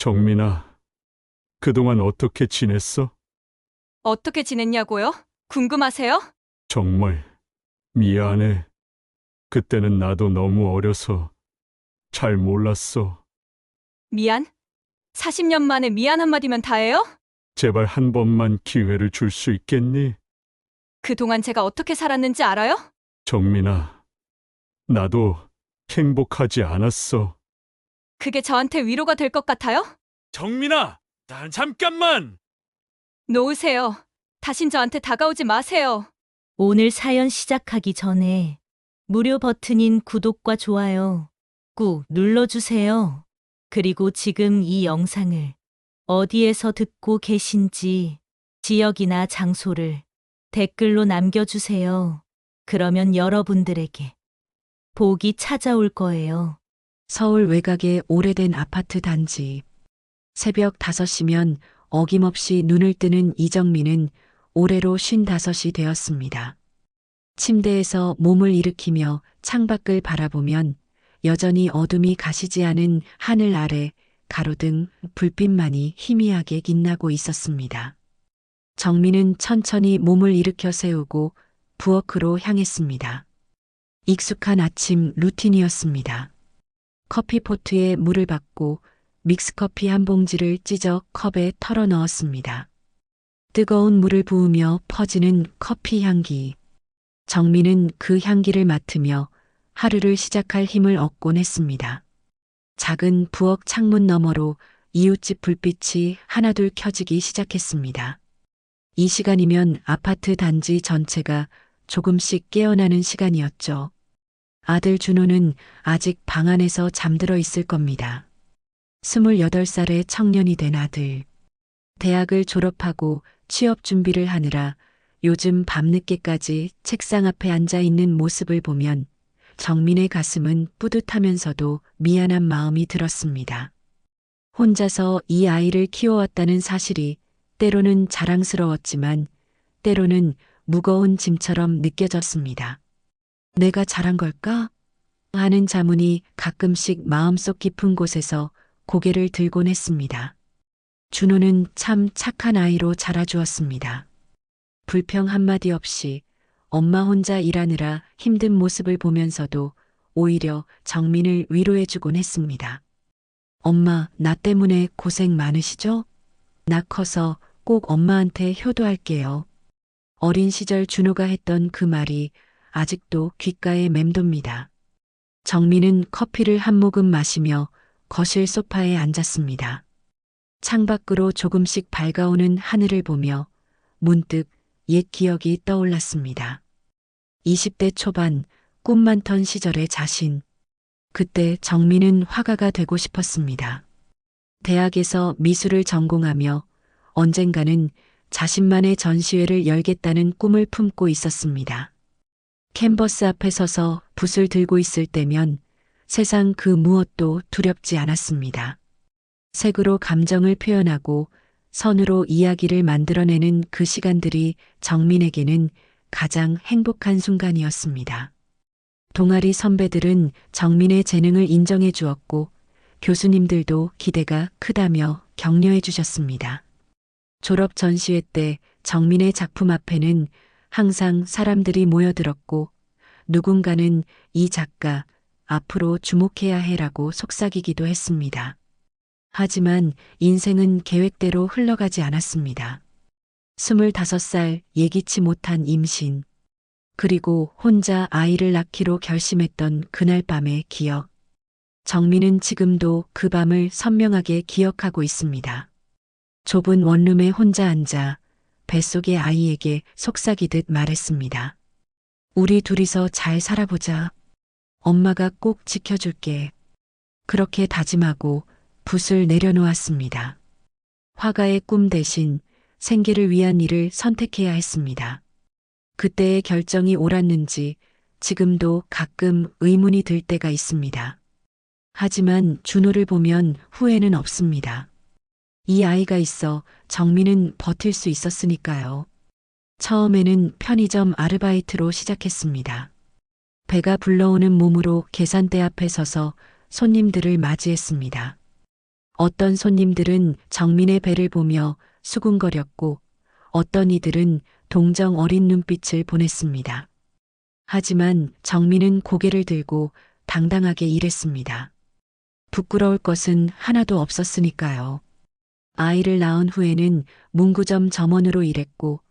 정민아, 그동안 어떻게 지냈어? 어떻게 지냈냐고요? 궁금하세요? 정말 미안해. 그때는 나도 너무 어려서 잘 몰랐어. 미안? 40년 만에 미안 한마디면 다예요? 제발 한 번만 기회를 줄 수 있겠니? 그동안 제가 어떻게 살았는지 알아요? 정민아, 나도 행복하지 않았어. 그게 저한테 위로가 될 것 같아요? 정민아, 난 잠깐만! 놓으세요. 다신 저한테 다가오지 마세요. 오늘 사연 시작하기 전에 무료 버튼인 구독과 좋아요 꾹 눌러주세요. 그리고 지금 이 영상을 어디에서 듣고 계신지 지역이나 장소를 댓글로 남겨주세요. 그러면 여러분들에게 복이 찾아올 거예요. 서울 외곽의 오래된 아파트 단지. 새벽 5시면 어김없이 눈을 뜨는 이정민은 올해로 55이 되었습니다. 침대에서 몸을 일으키며 창밖을 바라보면 여전히 어둠이 가시지 않은 하늘 아래 가로등 불빛만이 희미하게 빛나고 있었습니다. 정민은 천천히 몸을 일으켜 세우고 부엌으로 향했습니다. 익숙한 아침 루틴이었습니다. 커피포트에 물을 받고 믹스커피 한 봉지를 찢어 컵에 털어 넣었습니다. 뜨거운 물을 부으며 퍼지는 커피 향기. 정민은 그 향기를 맡으며 하루를 시작할 힘을 얻곤 했습니다. 작은 부엌 창문 너머로 이웃집 불빛이 하나둘 켜지기 시작했습니다. 이 시간이면 아파트 단지 전체가 조금씩 깨어나는 시간이었죠. 아들 준호는 아직 방 안에서 잠들어 있을 겁니다. 28살의 청년이 된 아들. 대학을 졸업하고 취업 준비를 하느라 요즘 밤늦게까지 책상 앞에 앉아 있는 모습을 보면 정민의 가슴은 뿌듯하면서도 미안한 마음이 들었습니다. 혼자서 이 아이를 키워왔다는 사실이 때로는 자랑스러웠지만 때로는 무거운 짐처럼 느껴졌습니다. 내가 잘한 걸까? 하는 자문이 가끔씩 마음속 깊은 곳에서 고개를 들곤 했습니다. 준호는 참 착한 아이로 자라주었습니다. 불평 한마디 없이 엄마 혼자 일하느라 힘든 모습을 보면서도 오히려 정민을 위로해주곤 했습니다. 엄마, 나 때문에 고생 많으시죠? 나 커서 꼭 엄마한테 효도할게요. 어린 시절 준호가 했던 그 말이 아직도 귓가에 맴돕니다. 정민은 커피를 한 모금 마시며 거실 소파에 앉았습니다. 창밖으로 조금씩 밝아오는 하늘을 보며 문득 옛 기억이 떠올랐습니다. 20대 초반 꿈 많던 시절의 자신. 그때 정민은 화가가 되고 싶었습니다. 대학에서 미술을 전공하며 언젠가는 자신만의 전시회를 열겠다는 꿈을 품고 있었습니다. 캔버스 앞에 서서 붓을 들고 있을 때면 세상 그 무엇도 두렵지 않았습니다. 색으로 감정을 표현하고 선으로 이야기를 만들어내는 그 시간들이 정민에게는 가장 행복한 순간이었습니다. 동아리 선배들은 정민의 재능을 인정해 주었고 교수님들도 기대가 크다며 격려해 주셨습니다. 졸업 전시회 때 정민의 작품 앞에는 항상 사람들이 모여들었고 누군가는 이 작가 앞으로 주목해야 해라고 속삭이기도 했습니다. 하지만 인생은 계획대로 흘러가지 않았습니다. 25살 예기치 못한 임신, 그리고 혼자 아이를 낳기로 결심했던 그날 밤의 기억. 정민은 지금도 그 밤을 선명하게 기억하고 있습니다. 좁은 원룸에 혼자 앉아 뱃속의 아이에게 속삭이듯 말했습니다. 우리 둘이서 잘 살아보자. 엄마가 꼭 지켜줄게. 그렇게 다짐하고 붓을 내려놓았습니다. 화가의 꿈 대신 생계를 위한 일을 선택해야 했습니다. 그때의 결정이 옳았는지 지금도 가끔 의문이 들 때가 있습니다. 하지만 준호를 보면 후회는 없습니다. 이 아이가 있어 정민은 버틸 수 있었으니까요. 처음에는 편의점 아르바이트로 시작했습니다. 배가 불러오는 몸으로 계산대 앞에 서서 손님들을 맞이했습니다. 어떤 손님들은 정민의 배를 보며 수군거렸고 어떤 이들은 동정 어린 눈빛을 보냈습니다. 하지만 정민은 고개를 들고 당당하게 일했습니다. 부끄러울 것은 하나도 없었으니까요. 아이를 낳은 후에는 문구점 점원으로 일했고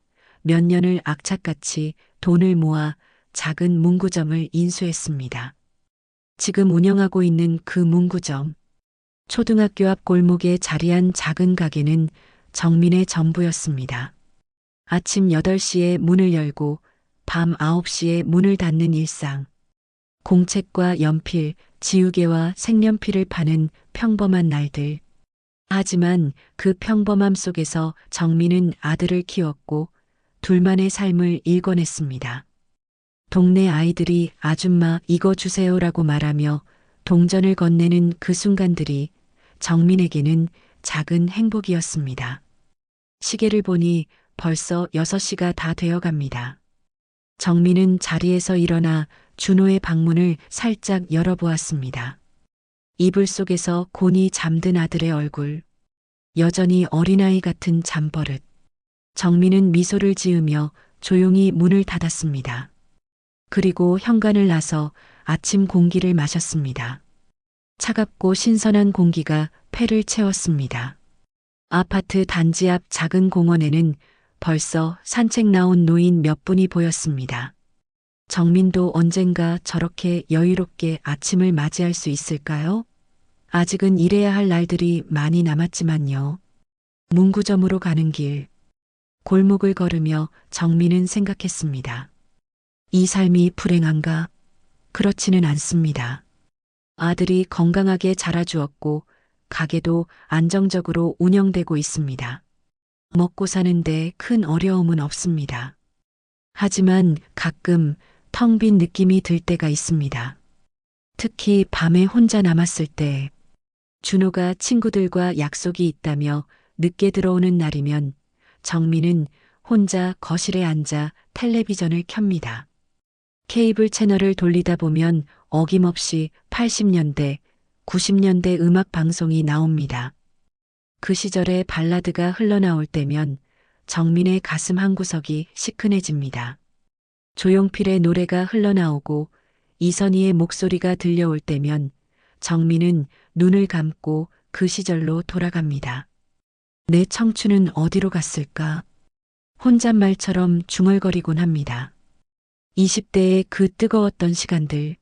몇 년을 악착같이 돈을 모아 작은 문구점을 인수했습니다. 지금 운영하고 있는 그 문구점. 초등학교 앞 골목에 자리한 작은 가게는 정민의 전부였습니다. 아침 8시에 문을 열고 밤 9시에 문을 닫는 일상. 공책과 연필, 지우개와 색연필을 파는 평범한 날들. 하지만 그 평범함 속에서 정민은 아들을 키웠고 둘만의 삶을 일궈냈습니다. 동네 아이들이 아줌마 이거 주세요라고 말하며 동전을 건네는 그 순간들이 정민에게는 작은 행복이었습니다. 시계를 보니 벌써 6시가 다 되어 갑니다. 정민은 자리에서 일어나 준호의 방문을 살짝 열어보았습니다. 이불 속에서 곤히 잠든 아들의 얼굴. 여전히 어린아이 같은 잠버릇. 정민은 미소를 지으며 조용히 문을 닫았습니다. 그리고 현관을 나서 아침 공기를 마셨습니다. 차갑고 신선한 공기가 폐를 채웠습니다. 아파트 단지 앞 작은 공원에는 벌써 산책 나온 노인 몇 분이 보였습니다. 정민도 언젠가 저렇게 여유롭게 아침을 맞이할 수 있을까요? 아직은 일해야 할 날들이 많이 남았지만요. 문구점으로 가는 길. 골목을 걸으며 정민은 생각했습니다. 이 삶이 불행한가? 그렇지는 않습니다. 아들이 건강하게 자라주었고 가게도 안정적으로 운영되고 있습니다. 먹고 사는데 큰 어려움은 없습니다. 하지만 가끔 텅 빈 느낌이 들 때가 있습니다. 특히 밤에 혼자 남았을 때 준호가 친구들과 약속이 있다며 늦게 들어오는 날이면 정민은 혼자 거실에 앉아 텔레비전을 켭니다. 케이블 채널을 돌리다 보면 어김없이 80년대, 90년대 음악 방송이 나옵니다. 그 시절의 발라드가 흘러나올 때면 정민의 가슴 한구석이 시큰해집니다. 조용필의 노래가 흘러나오고 이선희의 목소리가 들려올 때면 정민은 눈을 감고 그 시절로 돌아갑니다. 내 청춘은 어디로 갔을까? 혼잣말처럼 중얼거리곤 합니다. 20대의 그 뜨거웠던 시간들,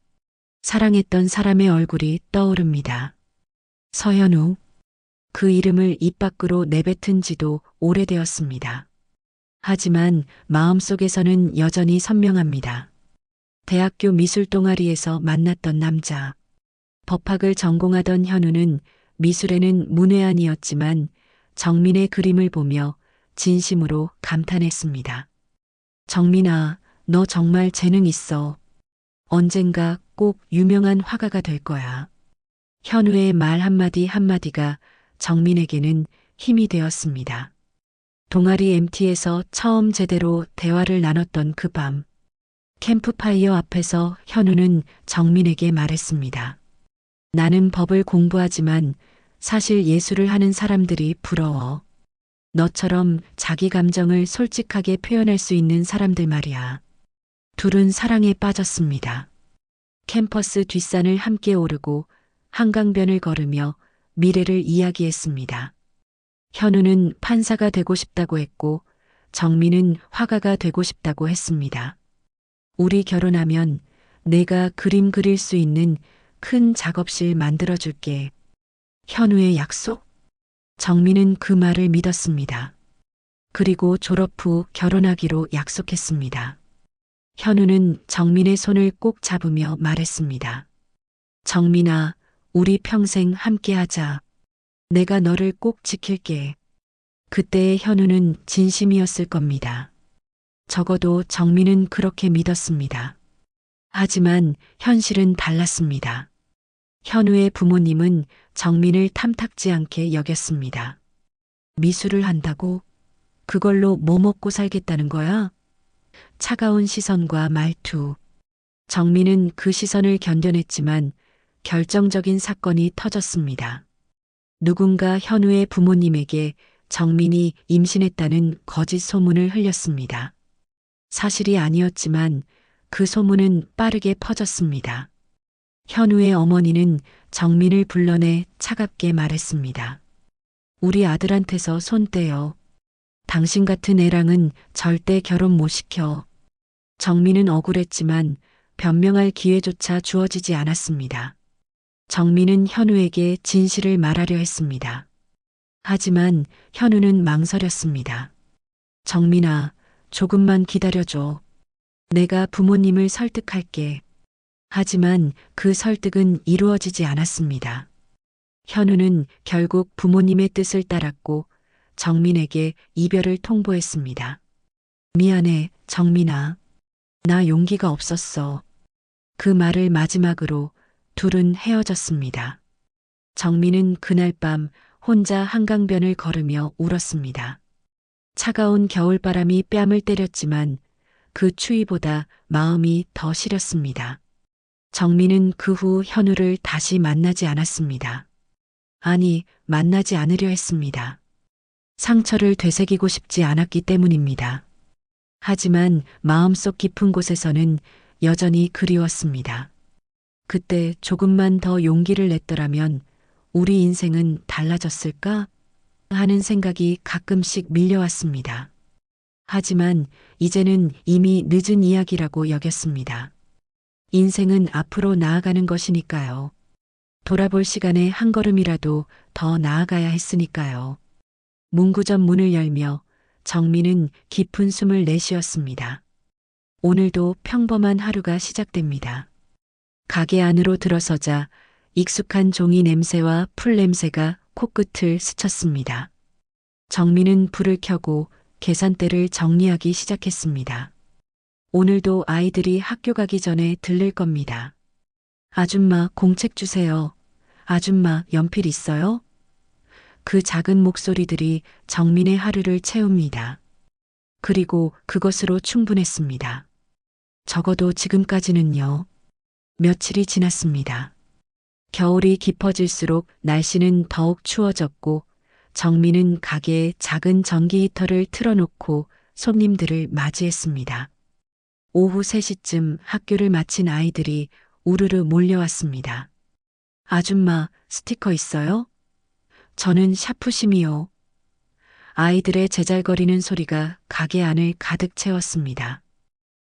사랑했던 사람의 얼굴이 떠오릅니다. 서현우, 그 이름을 입 밖으로 내뱉은 지도 오래되었습니다. 하지만 마음속에서는 여전히 선명합니다. 대학교 미술 동아리에서 만났던 남자. 법학을 전공하던 현우는 미술에는 문외한이었지만 정민의 그림을 보며 진심으로 감탄했습니다. 정민아, 너 정말 재능 있어. 언젠가 꼭 유명한 화가가 될 거야. 현우의 말 한마디 한마디가 정민에게는 힘이 되었습니다. 동아리 MT에서 처음 제대로 대화를 나눴던 그 밤, 캠프파이어 앞에서 현우는 정민에게 말했습니다. 나는 법을 공부하지만 사실 예술을 하는 사람들이 부러워. 너처럼 자기 감정을 솔직하게 표현할 수 있는 사람들 말이야. 둘은 사랑에 빠졌습니다. 캠퍼스 뒷산을 함께 오르고 한강변을 걸으며 미래를 이야기했습니다. 현우는 판사가 되고 싶다고 했고 정민은 화가가 되고 싶다고 했습니다. 우리 결혼하면 내가 그림 그릴 수 있는 큰 작업실 만들어줄게. 현우의 약속? 정민은 그 말을 믿었습니다. 그리고 졸업 후 결혼하기로 약속했습니다. 현우는 정민의 손을 꼭 잡으며 말했습니다. 정민아, 우리 평생 함께하자. 내가 너를 꼭 지킬게. 그때의 현우는 진심이었을 겁니다. 적어도 정민은 그렇게 믿었습니다. 하지만 현실은 달랐습니다. 현우의 부모님은 정민을 탐탁지 않게 여겼습니다. 미술을 한다고? 그걸로 뭐 먹고 살겠다는 거야? 차가운 시선과 말투. 정민은 그 시선을 견뎌냈지만 결정적인 사건이 터졌습니다. 누군가 현우의 부모님에게 정민이 임신했다는 거짓 소문을 흘렸습니다. 사실이 아니었지만 그 소문은 빠르게 퍼졌습니다. 현우의 어머니는 정민을 불러내 차갑게 말했습니다. 우리 아들한테서 손 떼요. 당신 같은 애랑은 절대 결혼 못 시켜. 정민은 억울했지만 변명할 기회조차 주어지지 않았습니다. 정민은 현우에게 진실을 말하려 했습니다. 하지만 현우는 망설였습니다. 정민아, 조금만 기다려줘. 내가 부모님을 설득할게. 하지만 그 설득은 이루어지지 않았습니다. 현우는 결국 부모님의 뜻을 따랐고 정민에게 이별을 통보했습니다. 미안해, 정민아. 나 용기가 없었어. 그 말을 마지막으로 둘은 헤어졌습니다. 정민은 그날 밤 혼자 한강변을 걸으며 울었습니다. 차가운 겨울바람이 뺨을 때렸지만 그 추위보다 마음이 더 시렸습니다. 정민은 그 후 현우를 다시 만나지 않았습니다. 아니, 만나지 않으려 했습니다. 상처를 되새기고 싶지 않았기 때문입니다. 하지만 마음속 깊은 곳에서는 여전히 그리웠습니다. 그때 조금만 더 용기를 냈더라면 우리 인생은 달라졌을까? 하는 생각이 가끔씩 밀려왔습니다. 하지만 이제는 이미 늦은 이야기라고 여겼습니다. 인생은 앞으로 나아가는 것이니까요. 돌아볼 시간에 한 걸음이라도 더 나아가야 했으니까요. 문구점 문을 열며 정민은 깊은 숨을 내쉬었습니다. 오늘도 평범한 하루가 시작됩니다. 가게 안으로 들어서자 익숙한 종이 냄새와 풀 냄새가 코끝을 스쳤습니다. 정민은 불을 켜고 계산대를 정리하기 시작했습니다. 오늘도 아이들이 학교 가기 전에 들릴 겁니다. 아줌마, 공책 주세요. 아줌마, 연필 있어요? 그 작은 목소리들이 정민의 하루를 채웁니다. 그리고 그것으로 충분했습니다. 적어도 지금까지는요. 며칠이 지났습니다. 겨울이 깊어질수록 날씨는 더욱 추워졌고 정민은 가게에 작은 전기 히터를 틀어놓고 손님들을 맞이했습니다. 오후 3시쯤 학교를 마친 아이들이 우르르 몰려왔습니다. 아줌마, 스티커 있어요? 저는 샤프심이요. 아이들의 제잘거리는 소리가 가게 안을 가득 채웠습니다.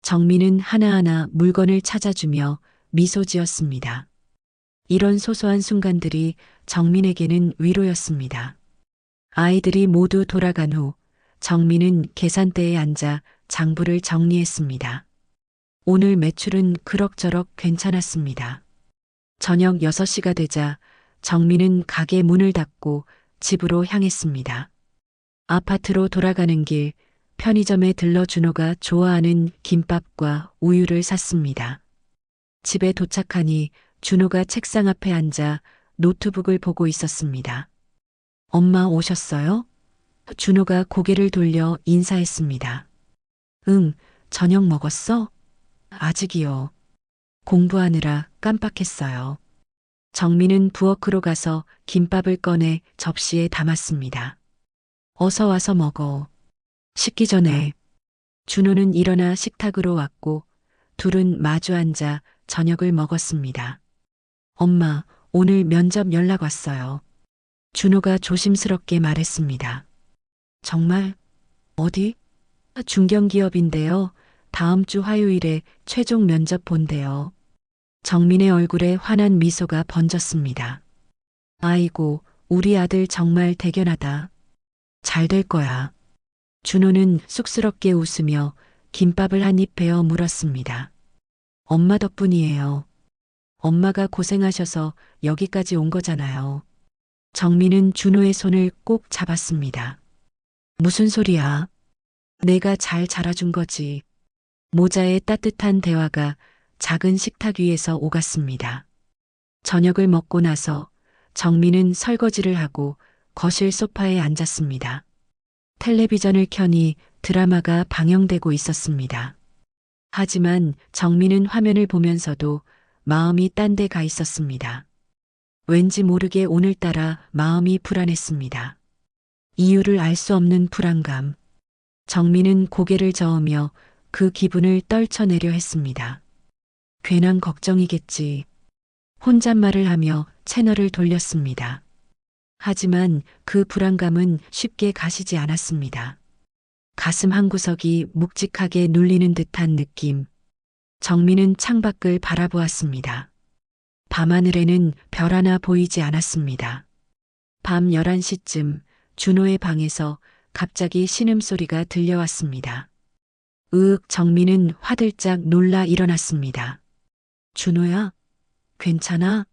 정민은 하나하나 물건을 찾아주며 미소 지었습니다. 이런 소소한 순간들이 정민에게는 위로였습니다. 아이들이 모두 돌아간 후 정민은 계산대에 앉아 장부를 정리했습니다. 오늘 매출은 그럭저럭 괜찮았습니다. 저녁 6시가 되자 정민은 가게 문을 닫고 집으로 향했습니다. 아파트로 돌아가는 길 편의점에 들러 준호가 좋아하는 김밥과 우유를 샀습니다. 집에 도착하니 준호가 책상 앞에 앉아 노트북을 보고 있었습니다. 엄마 오셨어요? 준호가 고개를 돌려 인사했습니다. 응, 저녁 먹었어? 아직이요. 공부하느라 깜빡했어요. 정민은 부엌으로 가서 김밥을 꺼내 접시에 담았습니다. 어서 와서 먹어. 식기 전에. 준호는 일어나 식탁으로 왔고 둘은 마주 앉아 저녁을 먹었습니다. 엄마, 오늘 면접 연락 왔어요. 준호가 조심스럽게 말했습니다. 정말? 어디? 중견기업인데요. 다음 주 화요일에 최종 면접 본대요. 정민의 얼굴에 환한 미소가 번졌습니다. 아이고, 우리 아들 정말 대견하다. 잘 될 거야. 준호는 쑥스럽게 웃으며 김밥을 한 입 베어 물었습니다. 엄마 덕분이에요. 엄마가 고생하셔서 여기까지 온 거잖아요. 정민은 준호의 손을 꼭 잡았습니다. 무슨 소리야? 내가 잘 자라준 거지. 모자의 따뜻한 대화가 작은 식탁 위에서 오갔습니다. 저녁을 먹고 나서 정민은 설거지를 하고 거실 소파에 앉았습니다. 텔레비전을 켜니 드라마가 방영되고 있었습니다. 하지만 정민은 화면을 보면서도 마음이 딴 데 가 있었습니다. 왠지 모르게 오늘따라 마음이 불안했습니다. 이유를 알 수 없는 불안감. 정민은 고개를 저으며 그 기분을 떨쳐내려 했습니다. 괜한 걱정이겠지. 혼잣말을 하며 채널을 돌렸습니다. 하지만 그 불안감은 쉽게 가시지 않았습니다. 가슴 한구석이 묵직하게 눌리는 듯한 느낌. 정민은 창밖을 바라보았습니다. 밤하늘에는 별 하나 보이지 않았습니다. 밤 11시쯤 준호의 방에서 갑자기 신음소리가 들려왔습니다. 정민은 화들짝 놀라 일어났습니다. 준호야, 괜찮아?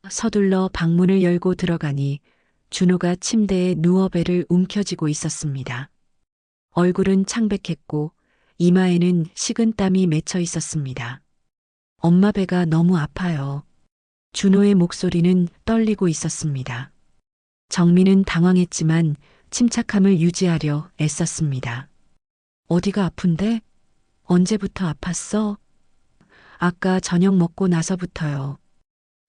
서둘러 방문을 열고 들어가니 준호가 침대에 누워 배를 움켜쥐고 있었습니다. 얼굴은 창백했고 이마에는 식은땀이 맺혀 있었습니다. 엄마 배가 너무 아파요. 준호의 목소리는 떨리고 있었습니다. 정민은 당황했지만 침착함을 유지하려 애썼습니다. 어디가 아픈데? 언제부터 아팠어? 아까 저녁 먹고 나서부터요.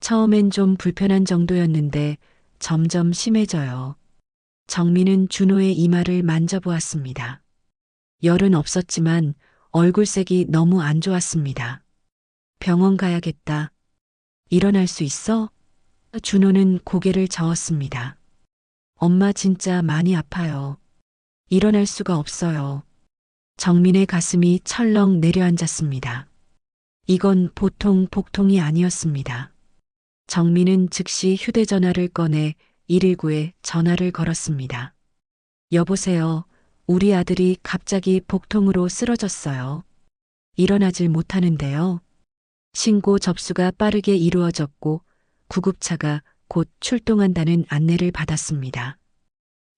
처음엔 좀 불편한 정도였는데 점점 심해져요. 정민은 준호의 이마를 만져보았습니다. 열은 없었지만 얼굴색이 너무 안 좋았습니다. 병원 가야겠다. 일어날 수 있어? 준호는 고개를 저었습니다. 엄마 진짜 많이 아파요. 일어날 수가 없어요. 정민의 가슴이 철렁 내려앉았습니다. 이건 보통 복통이 아니었습니다. 정민은 즉시 휴대전화를 꺼내 119에 전화를 걸었습니다. 여보세요. 우리 아들이 갑자기 복통으로 쓰러졌어요. 일어나질 못하는데요. 신고 접수가 빠르게 이루어졌고 구급차가 곧 출동한다는 안내를 받았습니다.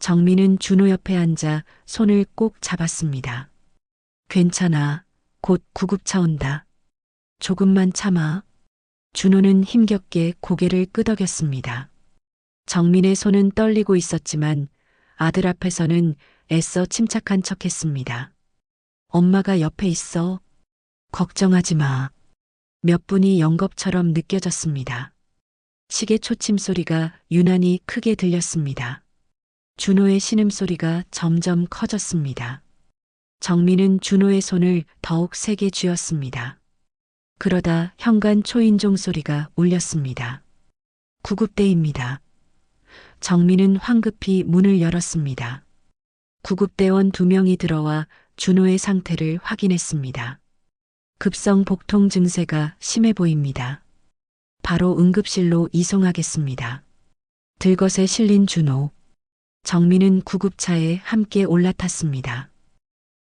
정민은 준호 옆에 앉아 손을 꼭 잡았습니다. 괜찮아. 곧 구급차 온다. 조금만 참아. 준호는 힘겹게 고개를 끄덕였습니다. 정민의 손은 떨리고 있었지만 아들 앞에서는 애써 침착한 척했습니다. 엄마가 옆에 있어. 걱정하지 마. 몇 분이 연겁처럼 느껴졌습니다. 시계 초침 소리가 유난히 크게 들렸습니다. 준호의 신음소리가 점점 커졌습니다. 정민은 준호의 손을 더욱 세게 쥐었습니다. 그러다 현관 초인종 소리가 울렸습니다. 구급대입니다. 정민은 황급히 문을 열었습니다. 구급대원 2명이 들어와 준호의 상태를 확인했습니다. 급성 복통 증세가 심해 보입니다. 바로 응급실로 이송하겠습니다. 들것에 실린 준호. 정민은 구급차에 함께 올라탔습니다.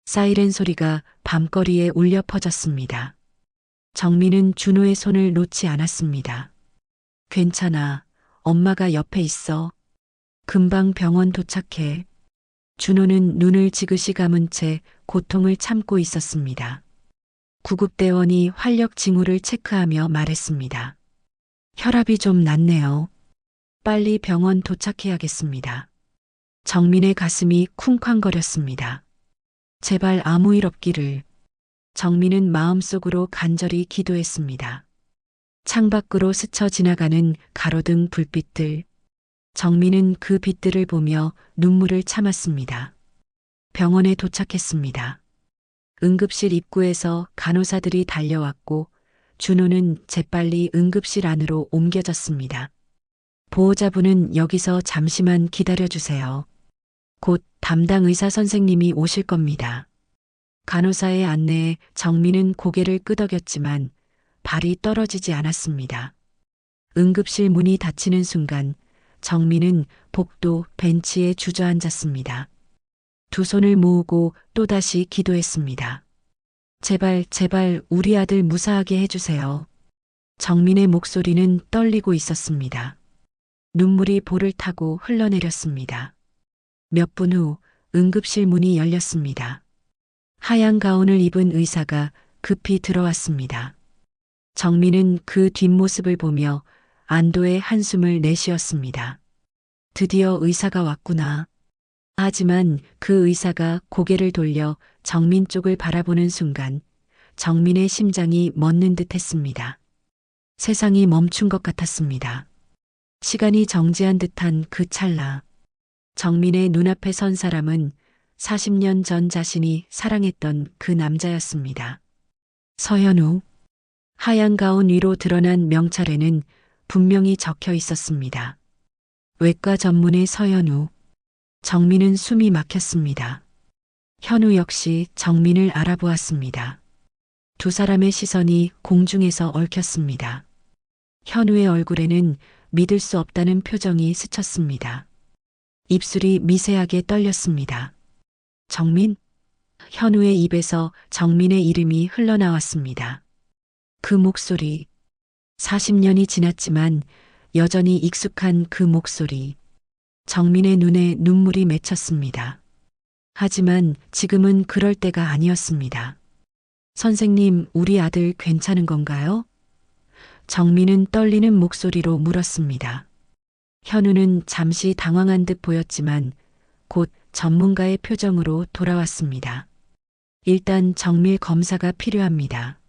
사이렌 소리가 밤거리에 울려 퍼졌습니다. 정민은 준호의 손을 놓지 않았습니다. 괜찮아. 엄마가 옆에 있어. 금방 병원 도착해. 준호는 눈을 지그시 감은 채 고통을 참고 있었습니다. 구급대원이 활력 징후를 체크하며 말했습니다. 혈압이 좀 낮네요. 빨리 병원 도착해야겠습니다. 정민의 가슴이 쿵쾅거렸습니다. 제발 아무 일 없기를. 정민은 마음속으로 간절히 기도했습니다. 창밖으로 스쳐 지나가는 가로등 불빛들. 정민은 그 빛들을 보며 눈물을 참았습니다. 병원에 도착했습니다. 응급실 입구에서 간호사들이 달려왔고 준호는 재빨리 응급실 안으로 옮겨졌습니다. 보호자분은 여기서 잠시만 기다려주세요. 곧 담당 의사 선생님이 오실 겁니다. 간호사의 안내에 정민은 고개를 끄덕였지만 발이 떨어지지 않았습니다. 응급실 문이 닫히는 순간 정민은 복도 벤치에 주저앉았습니다. 두 손을 모으고 또다시 기도했습니다. 제발, 제발 우리 아들 무사하게 해주세요. 정민의 목소리는 떨리고 있었습니다. 눈물이 볼을 타고 흘러내렸습니다. 몇 분 후 응급실 문이 열렸습니다. 하얀 가운을 입은 의사가 급히 들어왔습니다. 정민은 그 뒷모습을 보며 안도의 한숨을 내쉬었습니다. 드디어 의사가 왔구나. 하지만 그 의사가 고개를 돌려 정민 쪽을 바라보는 순간 정민의 심장이 멎는 듯 했습니다. 세상이 멈춘 것 같았습니다. 시간이 정지한 듯한 그 찰나. 정민의 눈앞에 선 사람은 40년 전 자신이 사랑했던 그 남자였습니다. 서현우. 하얀 가운 위로 드러난 명찰에는 분명히 적혀 있었습니다. 외과 전문의 서현우. 정민은 숨이 막혔습니다. 현우 역시 정민을 알아보았습니다. 두 사람의 시선이 공중에서 얽혔습니다. 현우의 얼굴에는 믿을 수 없다는 표정이 스쳤습니다. 입술이 미세하게 떨렸습니다. 정민? 현우의 입에서 정민의 이름이 흘러나왔습니다. 그 목소리. 40년이 지났지만 여전히 익숙한 그 목소리. 정민의 눈에 눈물이 맺혔습니다. 하지만 지금은 그럴 때가 아니었습니다. 선생님, 우리 아들 괜찮은 건가요? 정민은 떨리는 목소리로 물었습니다. 현우는 잠시 당황한 듯 보였지만 곧 전문가의 표정으로 돌아왔습니다. 일단 정밀 검사가 필요합니다.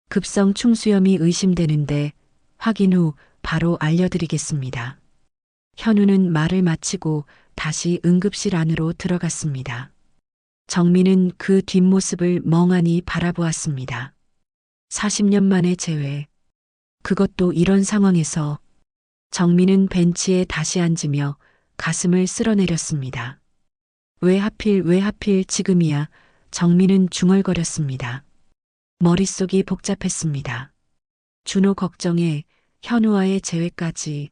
급성 충수염이 의심되는데 확인 후 바로 알려드리겠습니다. 현우는 말을 마치고 다시 응급실 안으로 들어갔습니다. 정민은 그 뒷모습을 멍하니 바라보았습니다. 40년 만의 재회. 그것도 이런 상황에서. 정민은 벤치에 다시 앉으며 가슴을 쓸어내렸습니다. 왜 하필 지금이야. 정민은 중얼거렸습니다. 머릿속이 복잡했습니다. 준호 걱정에 현우와의 재회까지.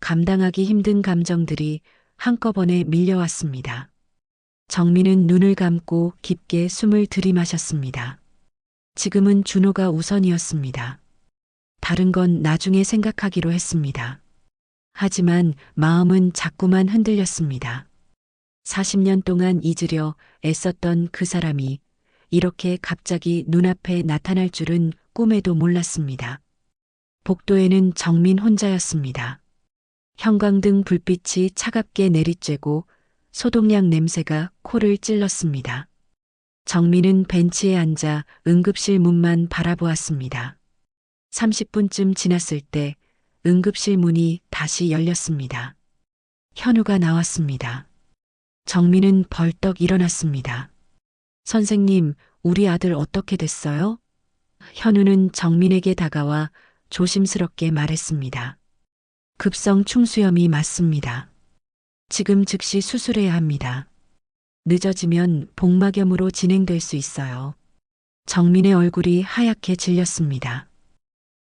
감당하기 힘든 감정들이 한꺼번에 밀려왔습니다. 정민은 눈을 감고 깊게 숨을 들이마셨습니다. 지금은 준호가 우선이었습니다. 다른 건 나중에 생각하기로 했습니다. 하지만 마음은 자꾸만 흔들렸습니다. 40년 동안 잊으려 애썼던 그 사람이 이렇게 갑자기 눈앞에 나타날 줄은 꿈에도 몰랐습니다. 복도에는 정민 혼자였습니다. 형광등 불빛이 차갑게 내리쬐고 소독약 냄새가 코를 찔렀습니다. 정민은 벤치에 앉아 응급실 문만 바라보았습니다. 30분쯤 지났을 때 응급실 문이 다시 열렸습니다. 현우가 나왔습니다. 정민은 벌떡 일어났습니다. 선생님, 우리 아들 어떻게 됐어요? 현우는 정민에게 다가와 조심스럽게 말했습니다. 급성 충수염이 맞습니다. 지금 즉시 수술해야 합니다. 늦어지면 복막염으로 진행될 수 있어요. 정민의 얼굴이 하얗게 질렸습니다.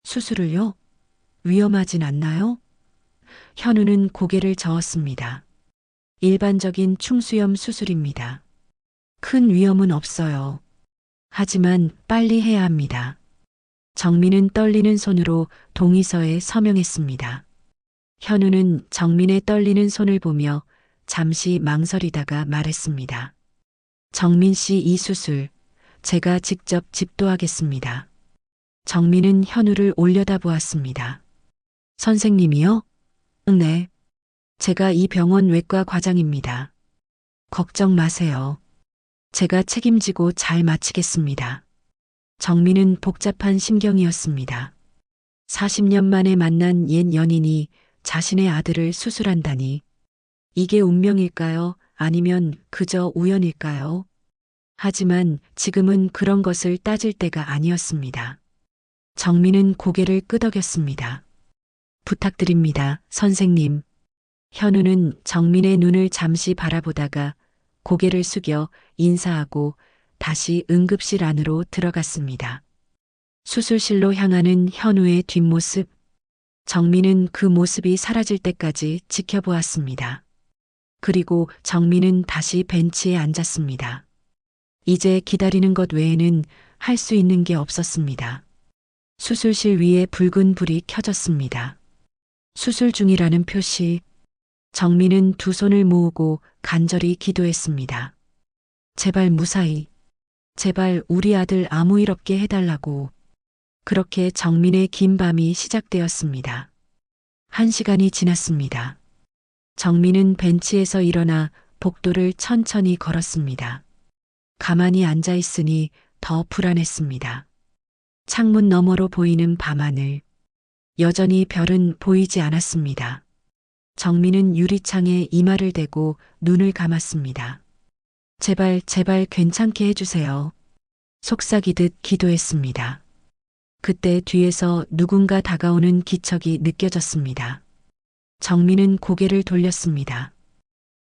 수술을요? 위험하진 않나요? 현우는 고개를 저었습니다. 일반적인 충수염 수술입니다. 큰 위험은 없어요. 하지만 빨리 해야 합니다. 정민은 떨리는 손으로 동의서에 서명했습니다. 현우는 정민의 떨리는 손을 보며 잠시 망설이다가 말했습니다. 정민 씨, 이 수술 제가 직접 집도하겠습니다. 정민은 현우를 올려다보았습니다. 선생님이요? 네. 제가 이 병원 외과 과장입니다. 걱정 마세요. 제가 책임지고 잘 마치겠습니다. 정민은 복잡한 심경이었습니다. 40년 만에 만난 옛 연인이 자신의 아들을 수술한다니. 이게 운명일까요? 아니면 그저 우연일까요? 하지만 지금은 그런 것을 따질 때가 아니었습니다. 정민은 고개를 끄덕였습니다. 부탁드립니다, 선생님. 현우는 정민의 눈을 잠시 바라보다가 고개를 숙여 인사하고 다시 응급실 안으로 들어갔습니다. 수술실로 향하는 현우의 뒷모습. 정민은 그 모습이 사라질 때까지 지켜보았습니다. 그리고 정민은 다시 벤치에 앉았습니다. 이제 기다리는 것 외에는 할 수 있는 게 없었습니다. 수술실 위에 붉은 불이 켜졌습니다. 수술 중이라는 표시. 정민은 두 손을 모으고 간절히 기도했습니다. 제발 무사히. 제발 우리 아들 아무 일 없게 해달라고. 그렇게 정민의 긴 밤이 시작되었습니다. 1시간이 지났습니다. 정민은 벤치에서 일어나 복도를 천천히 걸었습니다. 가만히 앉아 있으니 더 불안했습니다. 창문 너머로 보이는 밤하늘. 여전히 별은 보이지 않았습니다. 정민은 유리창에 이마를 대고 눈을 감았습니다. 제발, 제발 괜찮게 해주세요. 속삭이듯 기도했습니다. 그때 뒤에서 누군가 다가오는 기척이 느껴졌습니다. 정민은 고개를 돌렸습니다.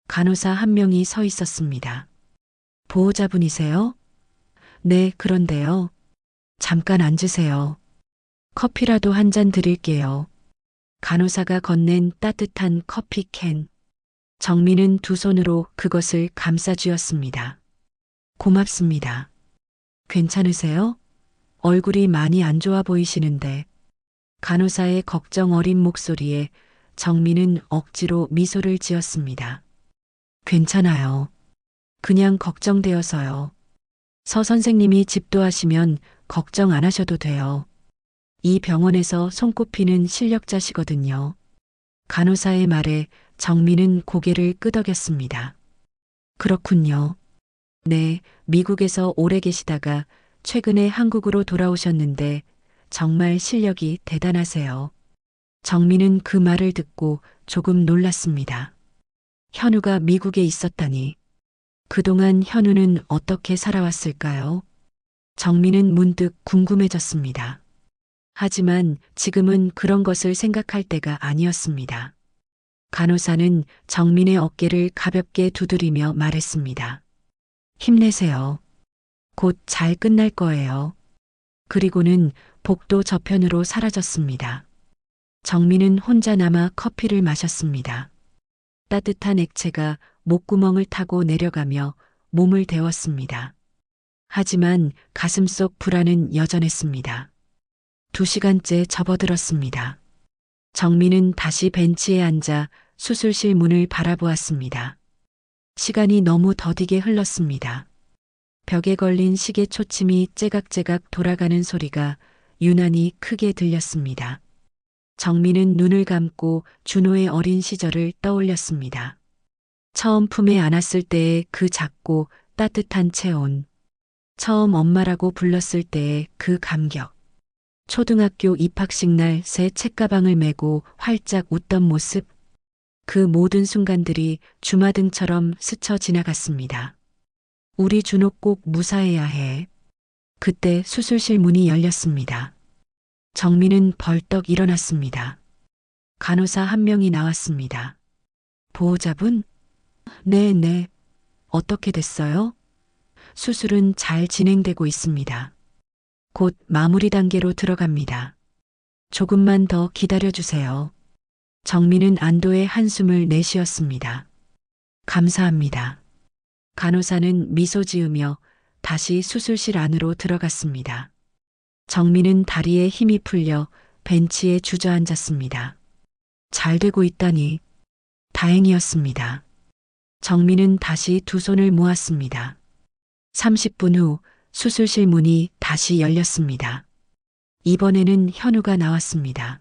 간호사 한 명이 서 있었습니다. 보호자분이세요? 네, 그런데요. 잠깐 앉으세요. 커피라도 한 잔 드릴게요. 간호사가 건넨 따뜻한 커피 캔. 정민은 두 손으로 그것을 감싸쥐었습니다. 고맙습니다. 괜찮으세요? 얼굴이 많이 안 좋아 보이시는데. 간호사의 걱정 어린 목소리에 정민은 억지로 미소를 지었습니다. 괜찮아요. 그냥 걱정되어서요. 서 선생님이 집도하시면 걱정 안 하셔도 돼요. 이 병원에서 손꼽히는 실력자시거든요. 간호사의 말에 정민은 고개를 끄덕였습니다. 그렇군요. 네, 미국에서 오래 계시다가 최근에 한국으로 돌아오셨는데 정말 실력이 대단하세요. 정민은 그 말을 듣고 조금 놀랐습니다. 현우가 미국에 있었다니. 그동안 현우는 어떻게 살아왔을까요? 정민은 문득 궁금해졌습니다. 하지만 지금은 그런 것을 생각할 때가 아니었습니다. 간호사는 정민의 어깨를 가볍게 두드리며 말했습니다. 힘내세요. 곧 잘 끝날 거예요. 그리고는 복도 저편으로 사라졌습니다. 정민은 혼자 남아 커피를 마셨습니다. 따뜻한 액체가 목구멍을 타고 내려가며 몸을 데웠습니다. 하지만 가슴속 불안은 여전했습니다. 2시간째 접어들었습니다. 정민은 다시 벤치에 앉아 수술실 문을 바라보았습니다. 시간이 너무 더디게 흘렀습니다. 벽에 걸린 시계 초침이 째각째각 돌아가는 소리가 유난히 크게 들렸습니다. 정민은 눈을 감고 준호의 어린 시절을 떠올렸습니다. 처음 품에 안았을 때의 그 작고 따뜻한 체온. 처음 엄마라고 불렀을 때의 그 감격. 초등학교 입학식 날 새 책가방을 메고 활짝 웃던 모습. 그 모든 순간들이 주마등처럼 스쳐 지나갔습니다. 우리 준호 꼭 무사해야 해. 그때 수술실 문이 열렸습니다. 정민은 벌떡 일어났습니다. 간호사 한 명이 나왔습니다. 보호자분? 네. 어떻게 됐어요? 수술은 잘 진행되고 있습니다. 곧 마무리 단계로 들어갑니다. 조금만 더 기다려주세요. 정민은 안도의 한숨을 내쉬었습니다. 감사합니다. 간호사는 미소 지으며 다시 수술실 안으로 들어갔습니다. 정민은 다리에 힘이 풀려 벤치에 주저앉았습니다. 잘 되고 있다니 다행이었습니다. 정민은 다시 두 손을 모았습니다. 30분 후 수술실 문이 다시 열렸습니다. 이번에는 현우가 나왔습니다.